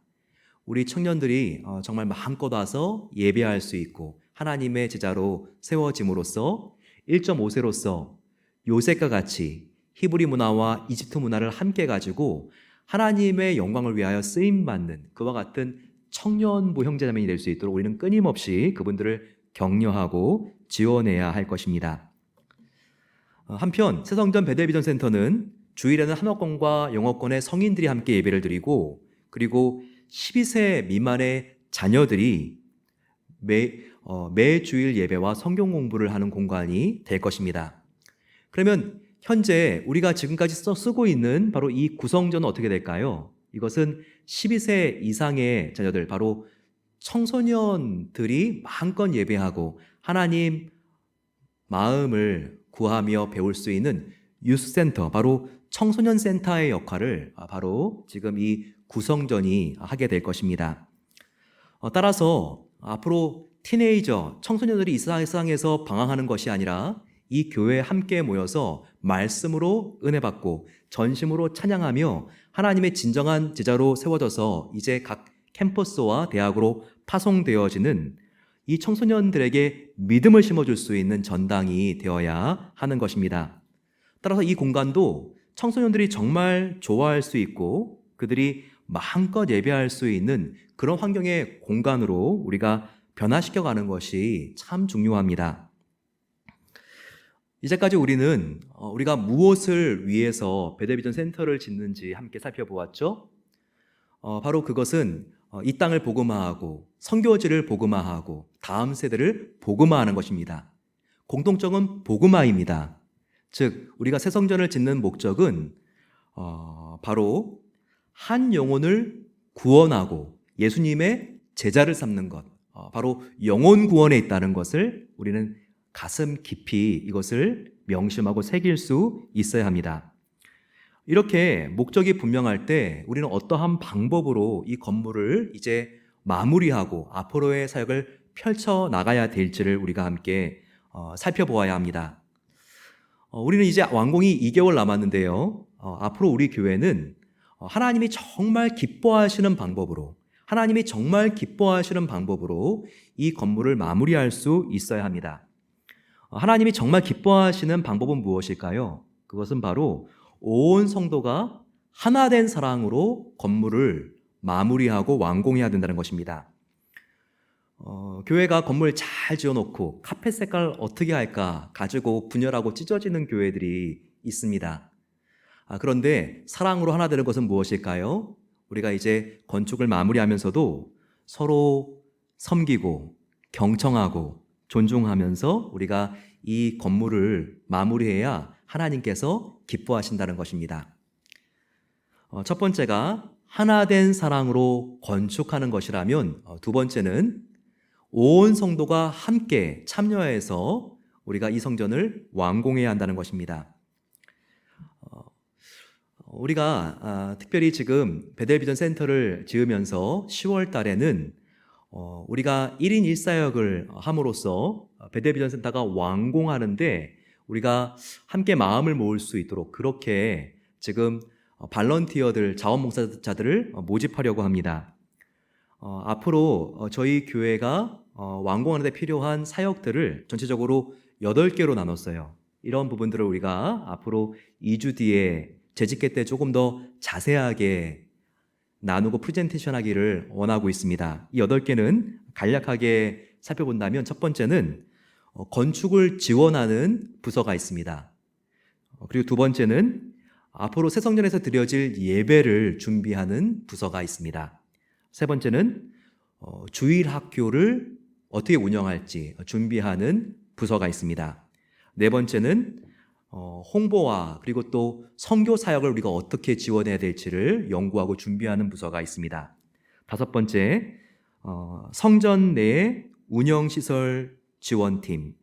우리 청년들이 정말 마음껏 와서 예배할 수 있고 하나님의 제자로 세워짐으로써 1.5세로서 요셉과 같이 히브리 문화와 이집트 문화를 함께 가지고 하나님의 영광을 위하여 쓰임받는 그와 같은 청년부 형제자매이 될 수 있도록 우리는 끊임없이 그분들을 격려하고 지원해야 할 것입니다. 한편 새성전 베델비전 센터는 주일에는 한어권과 영어권의 성인들이 함께 예배를 드리고 그리고 12세 미만의 자녀들이 매 주일 예배와 성경 공부를 하는 공간이 될 것입니다. 그러면 현재 우리가 지금까지 쓰고 있는 바로 이 구성전은 어떻게 될까요? 이것은 12세 이상의 자녀들, 바로 청소년들이 마음껏 예배하고 하나님 마음을 구하며 배울 수 있는 유스센터, 바로 청소년 센터의 역할을 바로 지금 이 구성전이 하게 될 것입니다. 따라서 앞으로 티네이저, 청소년들이 이 세상에서 방황하는 것이 아니라 이 교회에 함께 모여서 말씀으로 은혜 받고 전심으로 찬양하며 하나님의 진정한 제자로 세워져서 이제 각 캠퍼스와 대학으로 파송되어지는 이 청소년들에게 믿음을 심어줄 수 있는 전당이 되어야 하는 것입니다. 따라서 이 공간도 청소년들이 정말 좋아할 수 있고 그들이 마음껏 예배할 수 있는 그런 환경의 공간으로 우리가 변화시켜가는 것이 참 중요합니다. 이제까지 우리는 우리가 무엇을 위해서 베델비전 센터를 짓는지 함께 살펴보았죠. 바로 그것은 이 땅을 복음화하고 선교지를 복음화하고 다음 세대를 복음화하는 것입니다. 공통점은 복음화입니다. 즉 우리가 새 성전을 짓는 목적은 바로 한 영혼을 구원하고 예수님의 제자를 삼는 것, 바로 영혼 구원에 있다는 것을 우리는 가슴 깊이 이것을 명심하고 새길 수 있어야 합니다. 이렇게 목적이 분명할 때 우리는 어떠한 방법으로 이 건물을 이제 마무리하고 앞으로의 사역을 펼쳐 나가야 될지를 우리가 함께 살펴보아야 합니다. 우리는 이제 완공이 2개월 남았는데요. 앞으로 우리 교회는 하나님이 정말 기뻐하시는 방법으로 이 건물을 마무리할 수 있어야 합니다. 하나님이 정말 기뻐하시는 방법은 무엇일까요? 그것은 바로 온 성도가 하나 된 사랑으로 건물을 마무리하고 완공해야 된다는 것입니다. 교회가 건물 잘 지어놓고 카펫 색깔 어떻게 할까 가지고 분열하고 찢어지는 교회들이 있습니다. 그런데 사랑으로 하나 되는 것은 무엇일까요? 우리가 이제 건축을 마무리하면서도 서로 섬기고 경청하고 존중하면서 우리가 이 건물을 마무리해야 하나님께서 기뻐하신다는 것입니다. 첫 번째가 하나 된 사랑으로 건축하는 것이라면, 두 번째는 온 성도가 함께 참여해서 우리가 이 성전을 완공해야 한다는 것입니다. 우리가 특별히 지금 베델비전 센터를 지으면서 10월 달에는 우리가 1인 1사역을 함으로써 베델비전 센터가 완공하는데 우리가 함께 마음을 모을 수 있도록 그렇게 지금 발런티어들, 자원봉사자들을 모집하려고 합니다. 앞으로 저희 교회가 완공하는 데 필요한 사역들을 전체적으로 8개로 나눴어요. 이런 부분들을 우리가 앞으로 2주 뒤에 재집회 때 조금 더 자세하게 나누고 프레젠테이션 하기를 원하고 있습니다. 이 8개는 간략하게 살펴본다면, 첫 번째는 건축을 지원하는 부서가 있습니다. 그리고 두 번째는 앞으로 새 성전에서 드려질 예배를 준비하는 부서가 있습니다. 세 번째는 주일 학교를 어떻게 운영할지 준비하는 부서가 있습니다. 네 번째는 홍보와 그리고 또 선교 사역을 우리가 어떻게 지원해야 될지를 연구하고 준비하는 부서가 있습니다. 다섯 번째, 성전 내 운영시설 지원팀.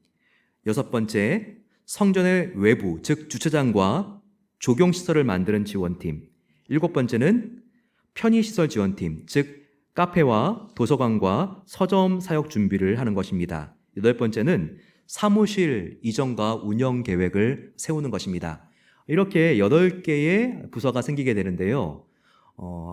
여섯 번째, 성전의 외부, 즉 주차장과 조경시설을 만드는 지원팀. 일곱 번째는 편의시설 지원팀, 즉 카페와 도서관과 서점 사역 준비를 하는 것입니다. 여덟 번째는 사무실 이전과 운영 계획을 세우는 것입니다. 이렇게 8개의 부서가 생기게 되는데요.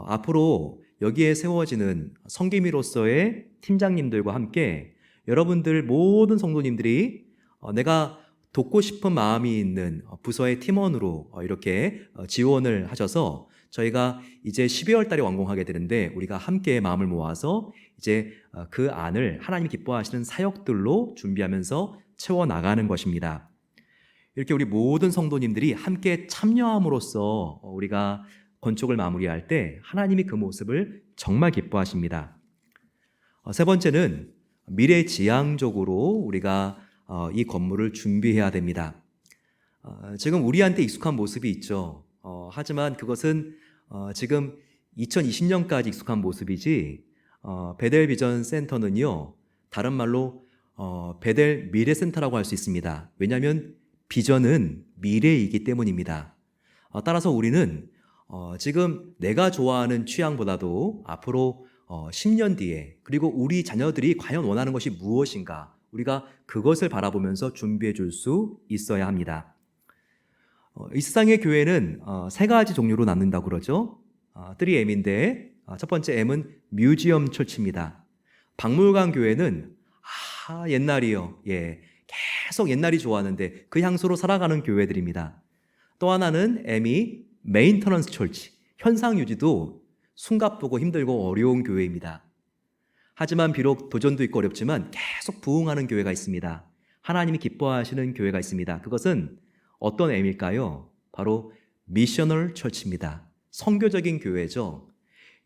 앞으로 여기에 세워지는 성김이로서의 팀장님들과 함께 여러분들 모든 성도님들이 내가 돕고 싶은 마음이 있는 부서의 팀원으로 이렇게 지원을 하셔서 저희가 이제 12월 달에 완공하게 되는데 우리가 함께 마음을 모아서 이제 그 안을 하나님이 기뻐하시는 사역들로 준비하면서 채워나가는 것입니다. 이렇게 우리 모든 성도님들이 함께 참여함으로써 우리가 건축을 마무리할 때 하나님이 그 모습을 정말 기뻐하십니다. 세 번째는 미래지향적으로 우리가 이 건물을 준비해야 됩니다. 지금 우리한테 익숙한 모습이 있죠. 하지만 그것은 지금 2020년까지 익숙한 모습이지 베델 비전 센터는요, 다른 말로 베델 미래센터라고 할 수 있습니다. 왜냐하면 비전은 미래이기 때문입니다. 따라서 우리는 지금 내가 좋아하는 취향보다도 앞으로 10년 뒤에, 그리고 우리 자녀들이 과연 원하는 것이 무엇인가, 우리가 그것을 바라보면서 준비해 줄 수 있어야 합니다. 이 세상의 교회는 세 가지 종류로 나눈다고 그러죠. 3M인데 첫 번째 M은 뮤지엄 철치입니다. 박물관 교회는 옛날이요. 계속 옛날이 좋았는데 그 향수로 살아가는 교회들입니다. 또 하나는 M이 메인터넌스 철치, 현상 유지도 숨가쁘고 힘들고 어려운 교회입니다. 하지만 비록 도전도 있고 어렵지만 계속 부흥하는 교회가 있습니다. 하나님이 기뻐하시는 교회가 있습니다. 그것은 어떤 M일까요? 바로 미셔널 철치입니다. 선교적인 교회죠.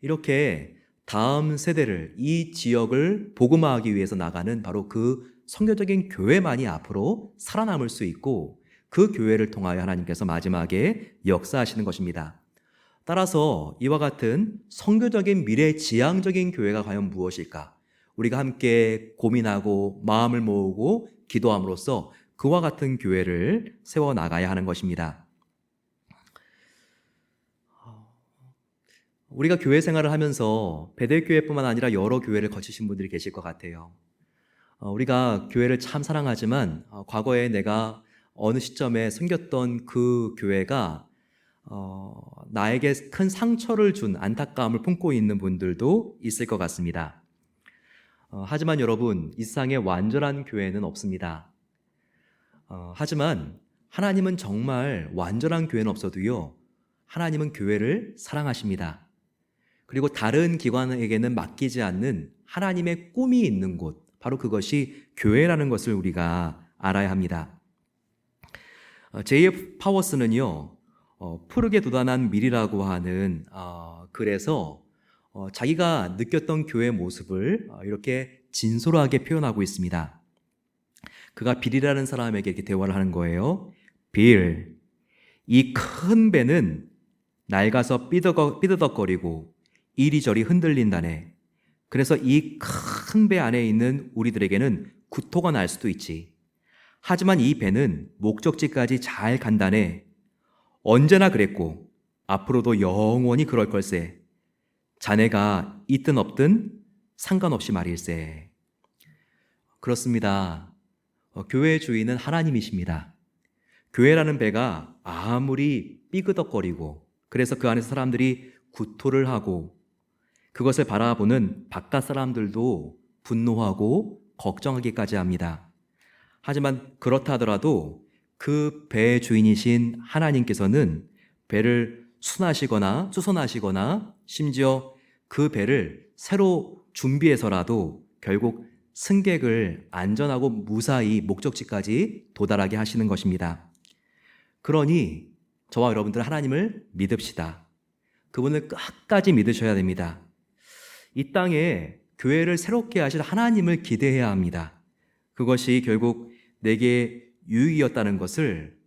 이렇게 다음 세대를, 이 지역을 복음화하기 위해서 나가는 바로 그 선교적인 교회만이 앞으로 살아남을 수 있고 그 교회를 통하여 하나님께서 마지막에 역사하시는 것입니다. 따라서 이와 같은 선교적인 미래지향적인 교회가 과연 무엇일까? 우리가 함께 고민하고 마음을 모으고 기도함으로써 그와 같은 교회를 세워나가야 하는 것입니다. 우리가 교회 생활을 하면서 베델교회뿐만 아니라 여러 교회를 거치신 분들이 계실 것 같아요. 우리가 교회를 참 사랑하지만 과거에 내가 어느 시점에 섬겼던 그 교회가 나에게 큰 상처를 준 안타까움을 품고 있는 분들도 있을 것 같습니다. 하지만 여러분, 이 세상에 완전한 교회는 없습니다. 하지만 하나님은 정말 완전한 교회는 없어도요, 하나님은 교회를 사랑하십니다. 그리고 다른 기관에게는 맡기지 않는 하나님의 꿈이 있는 곳, 바로 그것이 교회라는 것을 우리가 알아야 합니다. J.F. 파워스는요, 푸르게 돋아난 밀이라고 하는 글에서 자기가 느꼈던 교회 모습을 이렇게 진솔하게 표현하고 있습니다. 그가 빌이라는 사람에게 이렇게 대화를 하는 거예요. 빌, 이 큰 배는 낡아서 삐드덕거리고 이리저리 흔들린다네. 그래서 이 큰 배 안에 있는 우리들에게는 구토가 날 수도 있지. 하지만 이 배는 목적지까지 잘 간다네. 언제나 그랬고 앞으로도 영원히 그럴 걸세. 자네가 있든 없든 상관없이 말일세. 그렇습니다. 교회의 주인은 하나님이십니다. 교회라는 배가 아무리 삐그덕거리고 그래서 그 안에서 사람들이 구토를 하고 그것을 바라보는 바깥 사람들도 분노하고 걱정하기까지 합니다. 하지만 그렇다 하더라도 그 배의 주인이신 하나님께서는 배를 순하시거나 수선하시거나 심지어 그 배를 새로 준비해서라도 결국 승객을 안전하고 무사히 목적지까지 도달하게 하시는 것입니다. 그러니 저와 여러분들 하나님을 믿읍시다. 그분을 끝까지 믿으셔야 됩니다. 이 땅에 교회를 새롭게 하실 하나님을 기대해야 합니다. 그것이 결국 내게 유익이었다는 것을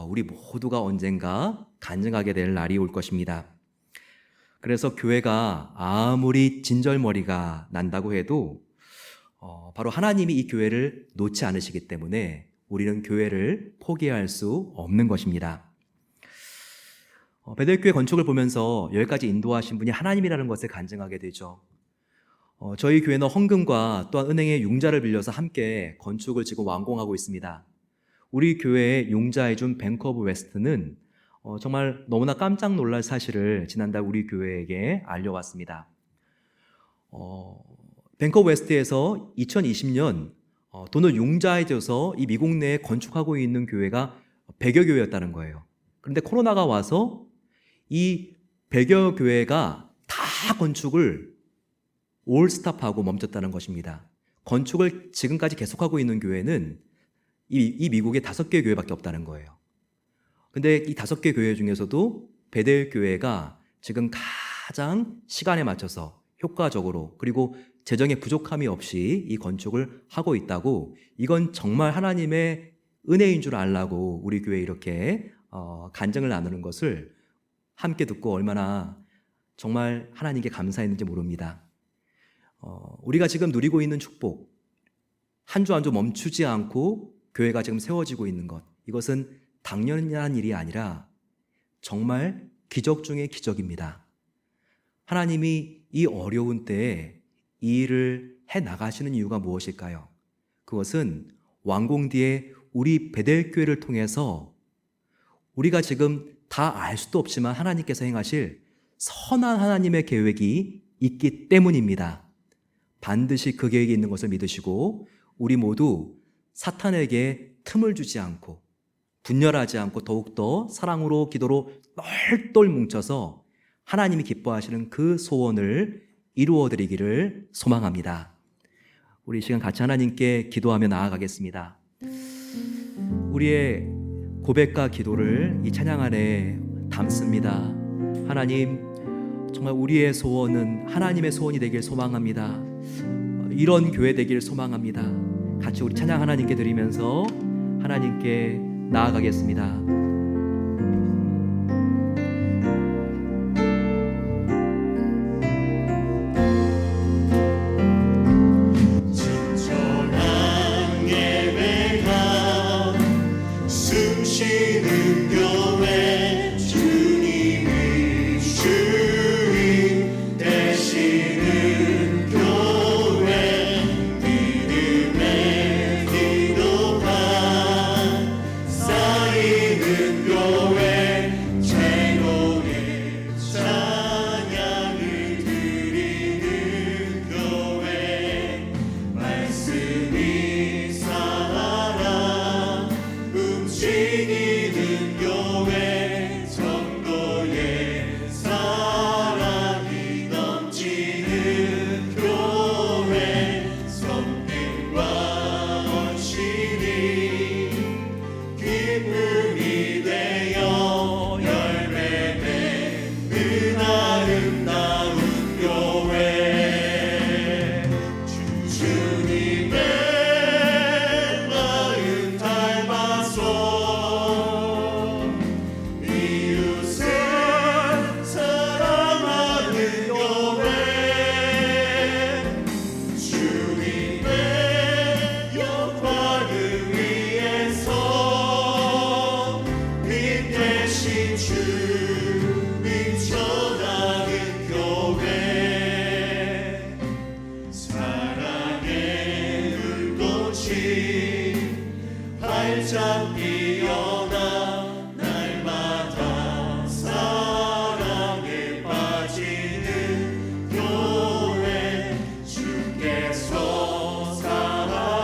우리 모두가 언젠가 간증하게 될 날이 올 것입니다. 그래서 교회가 아무리 진절머리가 난다고 해도 바로 하나님이 이 교회를 놓지 않으시기 때문에 우리는 교회를 포기할 수 없는 것입니다. 베델교회 건축을 보면서 여기까지 인도하신 분이 하나님이라는 것을 간증하게 되죠. 저희 교회는 헌금과 또한 은행의 융자를 빌려서 함께 건축을 지금 완공하고 있습니다. 우리 교회의 융자해준 뱅크 오브 웨스트는 정말 너무나 깜짝 놀랄 사실을 지난달 우리 교회에게 알려왔습니다. 뱅크 오브 웨스트에서 2020년 돈을 융자해줘서 이 미국 내에 건축하고 있는 교회가 100여 교회였다는 거예요. 그런데 코로나가 와서 이 100여 교회가 다 건축을 올스탑하고 멈췄다는 것입니다. 건축을 지금까지 계속하고 있는 교회는 이 미국에 5개 교회밖에 없다는 거예요. 근데 이 5개 교회 중에서도 베델 교회가 지금 가장 시간에 맞춰서 효과적으로 그리고 재정의 부족함이 없이 이 건축을 하고 있다고, 이건 정말 하나님의 은혜인 줄 알라고 우리 교회에 이렇게 간증을 나누는 것을 함께 듣고 얼마나 정말 하나님께 감사했는지 모릅니다. 우리가 지금 누리고 있는 축복, 한 주 한 주 멈추지 않고 교회가 지금 세워지고 있는 것, 이것은 당연한 일이 아니라 정말 기적 중의 기적입니다. 하나님이 이 어려운 때에 이 일을 해 나가시는 이유가 무엇일까요? 그것은 완공 뒤에 우리 베델교회를 통해서 우리가 지금 다 알 수도 없지만 하나님께서 행하실 선한 하나님의 계획이 있기 때문입니다. 반드시 그 계획이 있는 것을 믿으시고 우리 모두 사탄에게 틈을 주지 않고 분열하지 않고 더욱더 사랑으로 기도로 똘똘 뭉쳐서 하나님이 기뻐하시는 그 소원을 이루어드리기를 소망합니다. 우리 이 시간 같이 하나님께 기도하며 나아가겠습니다. 우리의 고백과 기도를 이 찬양 안에 담습니다. 하나님, 정말 우리의 소원은 하나님의 소원이 되길 소망합니다. 이런 교회 되길 소망합니다. 같이 우리 찬양 하나님께 드리면서 하나님께 나아가겠습니다. 진정한 예배가 숨쉬는 교회, 주님이 주인 되시는 교회, 믿음의 기도가 쌓이는 활짝 피어나 날마다 사랑에 빠지는 교회 주께서 사랑하는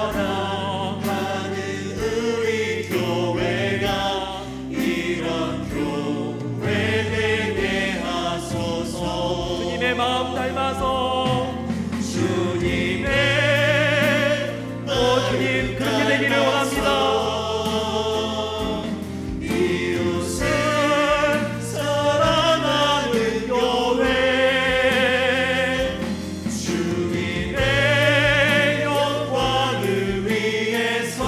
우리 교회가 이런 교회 되게 하소서. 주님의 마음 닮아서 주님의 주님 그렇게 되기를 원합니다. 이웃을 사랑하는 교회 주님의 영광을 위해서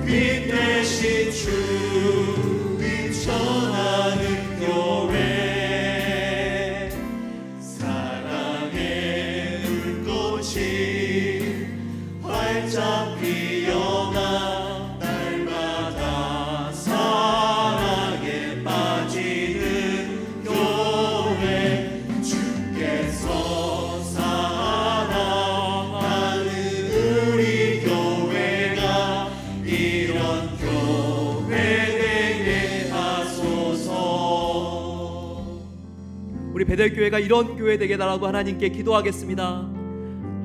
빛 대신 주님 전하는 교회 사랑의 불꽃이 활짝 피어나 날마다 사랑에 빠지는 교회 주께서 사랑하는 우리 교회가 이런 교회 되게 하소서. 우리 베델교회가 이런 교회 되게달라고 하나님께 기도하겠습니다.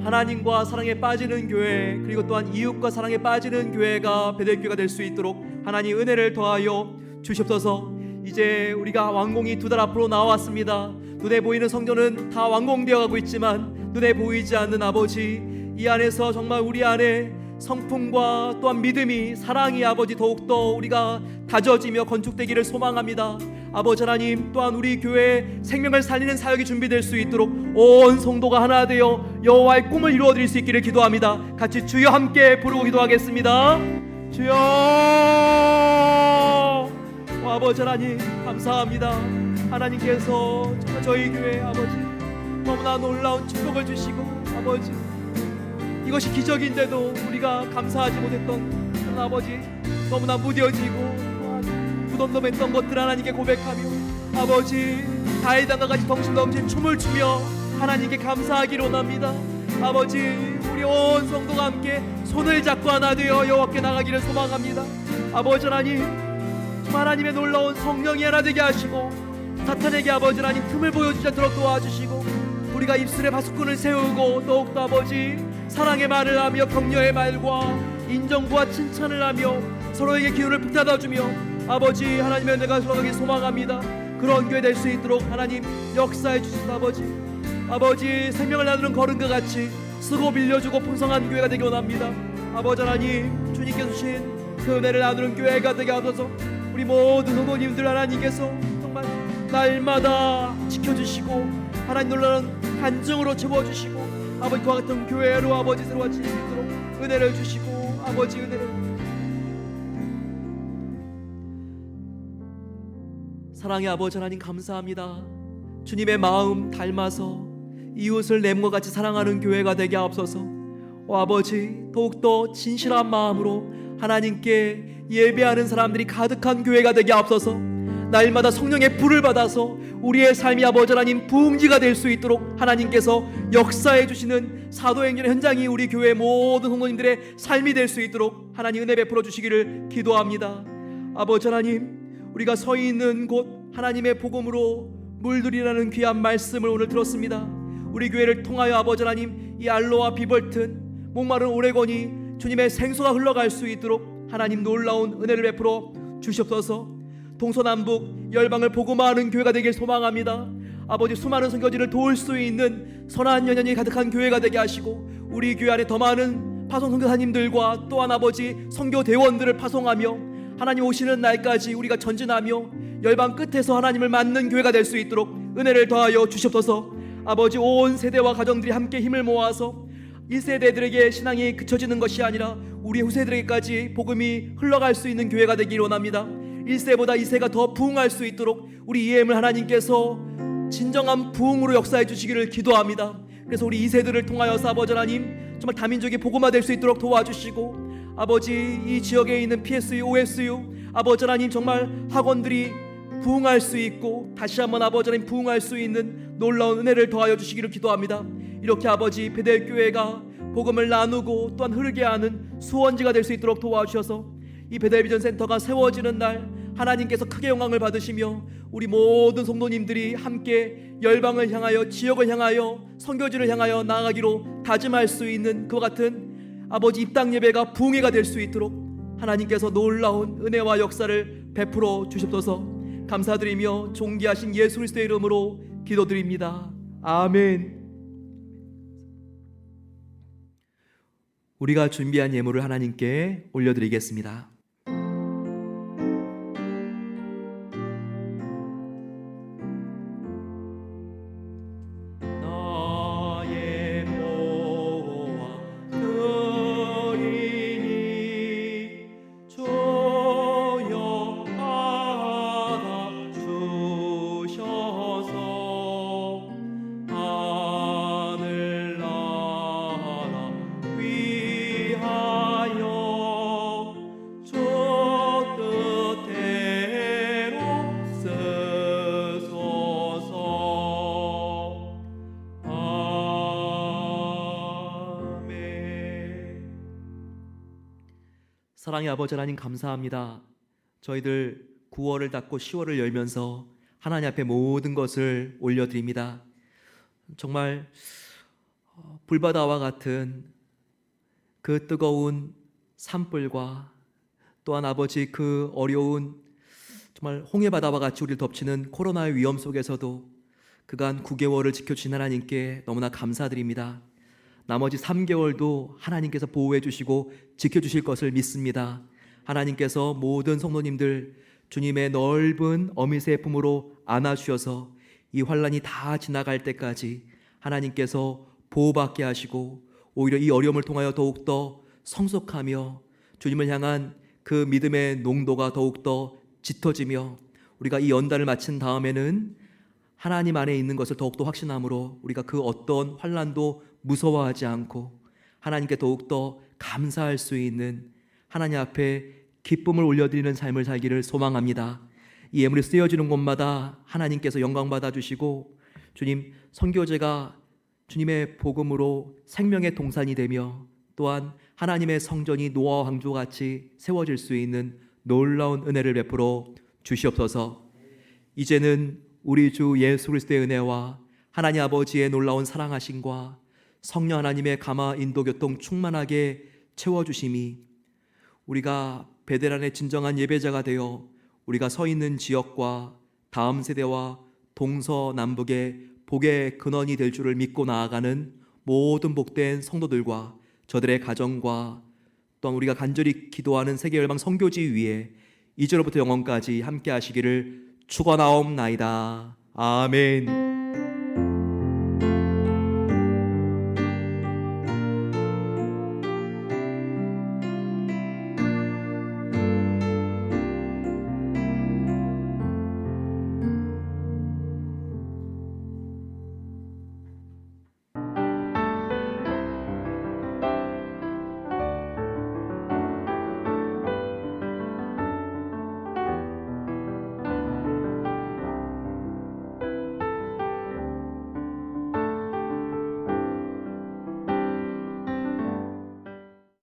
하나님과 사랑에 빠지는 교회, 그리고 또한 이웃과 사랑에 빠지는 교회가 베델교회가 될 수 있도록 하나님 은혜를 더하여 주시옵소서. 이제 우리가 완공이 2달 앞으로 나왔습니다. 눈에 보이는 성전은 다 완공되어 가고 있지만 눈에 보이지 않는 아버지, 이 안에서 정말 우리 안에 성품과 또한 믿음이, 사랑이 아버지 더욱더 우리가 다져지며 건축되기를 소망합니다. 아버지 하나님, 또한 우리 교회의 생명을 살리는 사역이 준비될 수 있도록 온 성도가 하나 되어 여호와의 꿈을 이루어드릴 수 있기를 기도합니다. 같이 주여 함께 부르고 기도하겠습니다. 주여. 아버지 하나님 감사합니다. 하나님께서 정말 저희 교회 아버지 너무나 놀라운 축복을 주시고, 아버지 이것이 기적인데도 우리가 감사하지 못했던 그런 아버지 너무나 무뎌지고 무덤덤했던 것들 하나님께 고백하며 아버지 다윗과 같이 덩신 넘친 춤을 추며 하나님께 감사하기를 원합니다. 아버지 우리 온 성도가 함께 손을 잡고 하나 되어 여호와께 나가기를 소망합니다. 아버지 하나님 하나님의 놀라운 성령이 하나 되게 하시고 사탄에게 아버지 하나님 틈을 보여주지 않도록 도와주시고 우리가 입술에 파수꾼을 세우고 더욱더 아버지 사랑의 말을 하며 격려의 말과 인정과 칭찬을 하며 서로에게 기운을 북돋아주며 아버지 하나님의 은혜가 흘러가길 소망합니다. 그런 교회 될 수 있도록 하나님 역사해 주신 아버지 생명을 나누는 걸음과 같이 쓰고 빌려주고 풍성한 교회가 되기 원합니다. 아버지 하나님 주님께서 주신 그 은혜를 나누는 교회가 되게 하소서. 우리 모든 성도님들 하나님께서 정말 날마다 지켜주시고 하나님 놀라운 간증으로 채워주시고 아버지 그와 같은 교회로 아버지 새로워질 수 있도록 은혜를 주시고 아버지 은혜를 사랑의 아버지 하나님 감사합니다. 주님의 마음 닮아서 이웃을 내 몸과 같이 사랑하는 교회가 되게 하옵소서. 아버지 더욱더 진실한 마음으로 하나님께 예배하는 사람들이 가득한 교회가 되게 하옵소서. 날마다 성령의 불을 받아서 우리의 삶이 아버지 하나님 부흥지가 될 수 있도록 하나님께서 역사해 주시는 사도행전의 현장이 우리 교회 모든 성도님들의 삶이 될 수 있도록 하나님 은혜 베풀어 주시기를 기도합니다. 아버지 하나님 우리가 서 있는 곳 하나님의 복음으로 물들이라는 귀한 말씀을 오늘 들었습니다. 우리 교회를 통하여 아버지 하나님 이 알로와 비벌튼 목마른 오레곤이 주님의 생수가 흘러갈 수 있도록 하나님 놀라운 은혜를 베풀어 주시옵소서. 동서남북 열방을 복음화하는 교회가 되길 소망합니다. 아버지 수많은 선교지를 도울 수 있는 선한 연연이 가득한 교회가 되게 하시고 우리 교회 안에 더 많은 파송 선교사님들과 또한 아버지 선교 대원들을 파송하며 하나님 오시는 날까지 우리가 전진하며 열방 끝에서 하나님을 맞는 교회가 될 수 있도록 은혜를 더하여 주시옵소서. 아버지 온 세대와 가정들이 함께 힘을 모아서 1세대들에게 신앙이 그쳐지는 것이 아니라 우리 후세들에게까지 복음이 흘러갈 수 있는 교회가 되길 원합니다. 1세보다 2세가 더 부흥할 수 있도록 우리 EM을 하나님께서 진정한 부흥으로 역사해 주시기를 기도합니다. 그래서 우리 2세들을 통하여서 아버지 하나님 정말 다민족이 복음화될 수 있도록 도와주시고 아버지 이 지역에 있는 PSU, OSU 아버지 하나님 정말 학원들이 부흥할 수 있고 다시 한번 아버지 하나님 부흥할 수 있는 놀라운 은혜를 더하여 주시기를 기도합니다. 이렇게 아버지 베델교회가 복음을 나누고 또한 흐르게 하는 수원지가 될 수 있도록 도와주셔서 이 베델비전 센터가 세워지는 날 하나님께서 크게 영광을 받으시며 우리 모든 성도님들이 함께 열방을 향하여 지역을 향하여 선교지를 향하여 나아가기로 다짐할 수 있는 그와 같은 아버지 입당 예배가 부흥회가 될 수 있도록 하나님께서 놀라운 은혜와 역사를 베풀어 주십소서. 감사드리며 존귀하신 예수 그리스도의 이름으로 기도드립니다. 아멘. 우리가 준비한 예물을 하나님께 올려드리겠습니다. 나의 보화 드리니 주여 받아 주셔서 하늘나라 위하여 주 뜻대로 쓰소서. 아멘. 사랑의 아버지 하나님 감사합니다. 저희들 9월을 닫고 10월을 열면서 하나님 앞에 모든 것을 올려드립니다. 정말 불바다와 같은 그 뜨거운 산불과 또한 아버지 그 어려운 정말 홍해바다와 같이 우리를 덮치는 코로나의 위험 속에서도 그간 9개월을 지켜주신 하나님께 너무나 감사드립니다. 나머지 3개월도 하나님께서 보호해 주시고 지켜주실 것을 믿습니다. 하나님께서 모든 성도님들 주님의 넓은 어미새 품으로 안아주셔서 이 환란이 다 지나갈 때까지 하나님께서 보호받게 하시고 오히려 이 어려움을 통하여 더욱더 성숙하며 주님을 향한 그 믿음의 농도가 더욱더 짙어지며 우리가 이 연단을 마친 다음에는 하나님 안에 있는 것을 더욱더 확신함으로 우리가 그 어떤 환란도 무서워하지 않고 하나님께 더욱더 감사할 수 있는 하나님 앞에 기쁨을 올려드리는 삶을 살기를 소망합니다. 이 예물이 쓰여지는 곳마다 하나님께서 영광 받아주시고 주님 선교제가 주님의 복음으로 생명의 동산이 되며 또한 하나님의 성전이 노아와 황조같이 세워질 수 있는 놀라운 은혜를 베풀어 주시옵소서. 이제는 우리 주 예수 그리스도의 은혜와 하나님 아버지의 놀라운 사랑하심과 성령 하나님의 감화 인도 교통 충만하게 채워주심이 우리가 베델안의 진정한 예배자가 되어 우리가 서 있는 지역과 다음 세대와 동서남북의 복의 근원이 될 줄을 믿고 나아가는 모든 복된 성도들과 저들의 가정과 또한 우리가 간절히 기도하는 세계열방 선교지 위에 이제로부터 영원까지 함께 하시기를 축원하옵나이다. 아멘.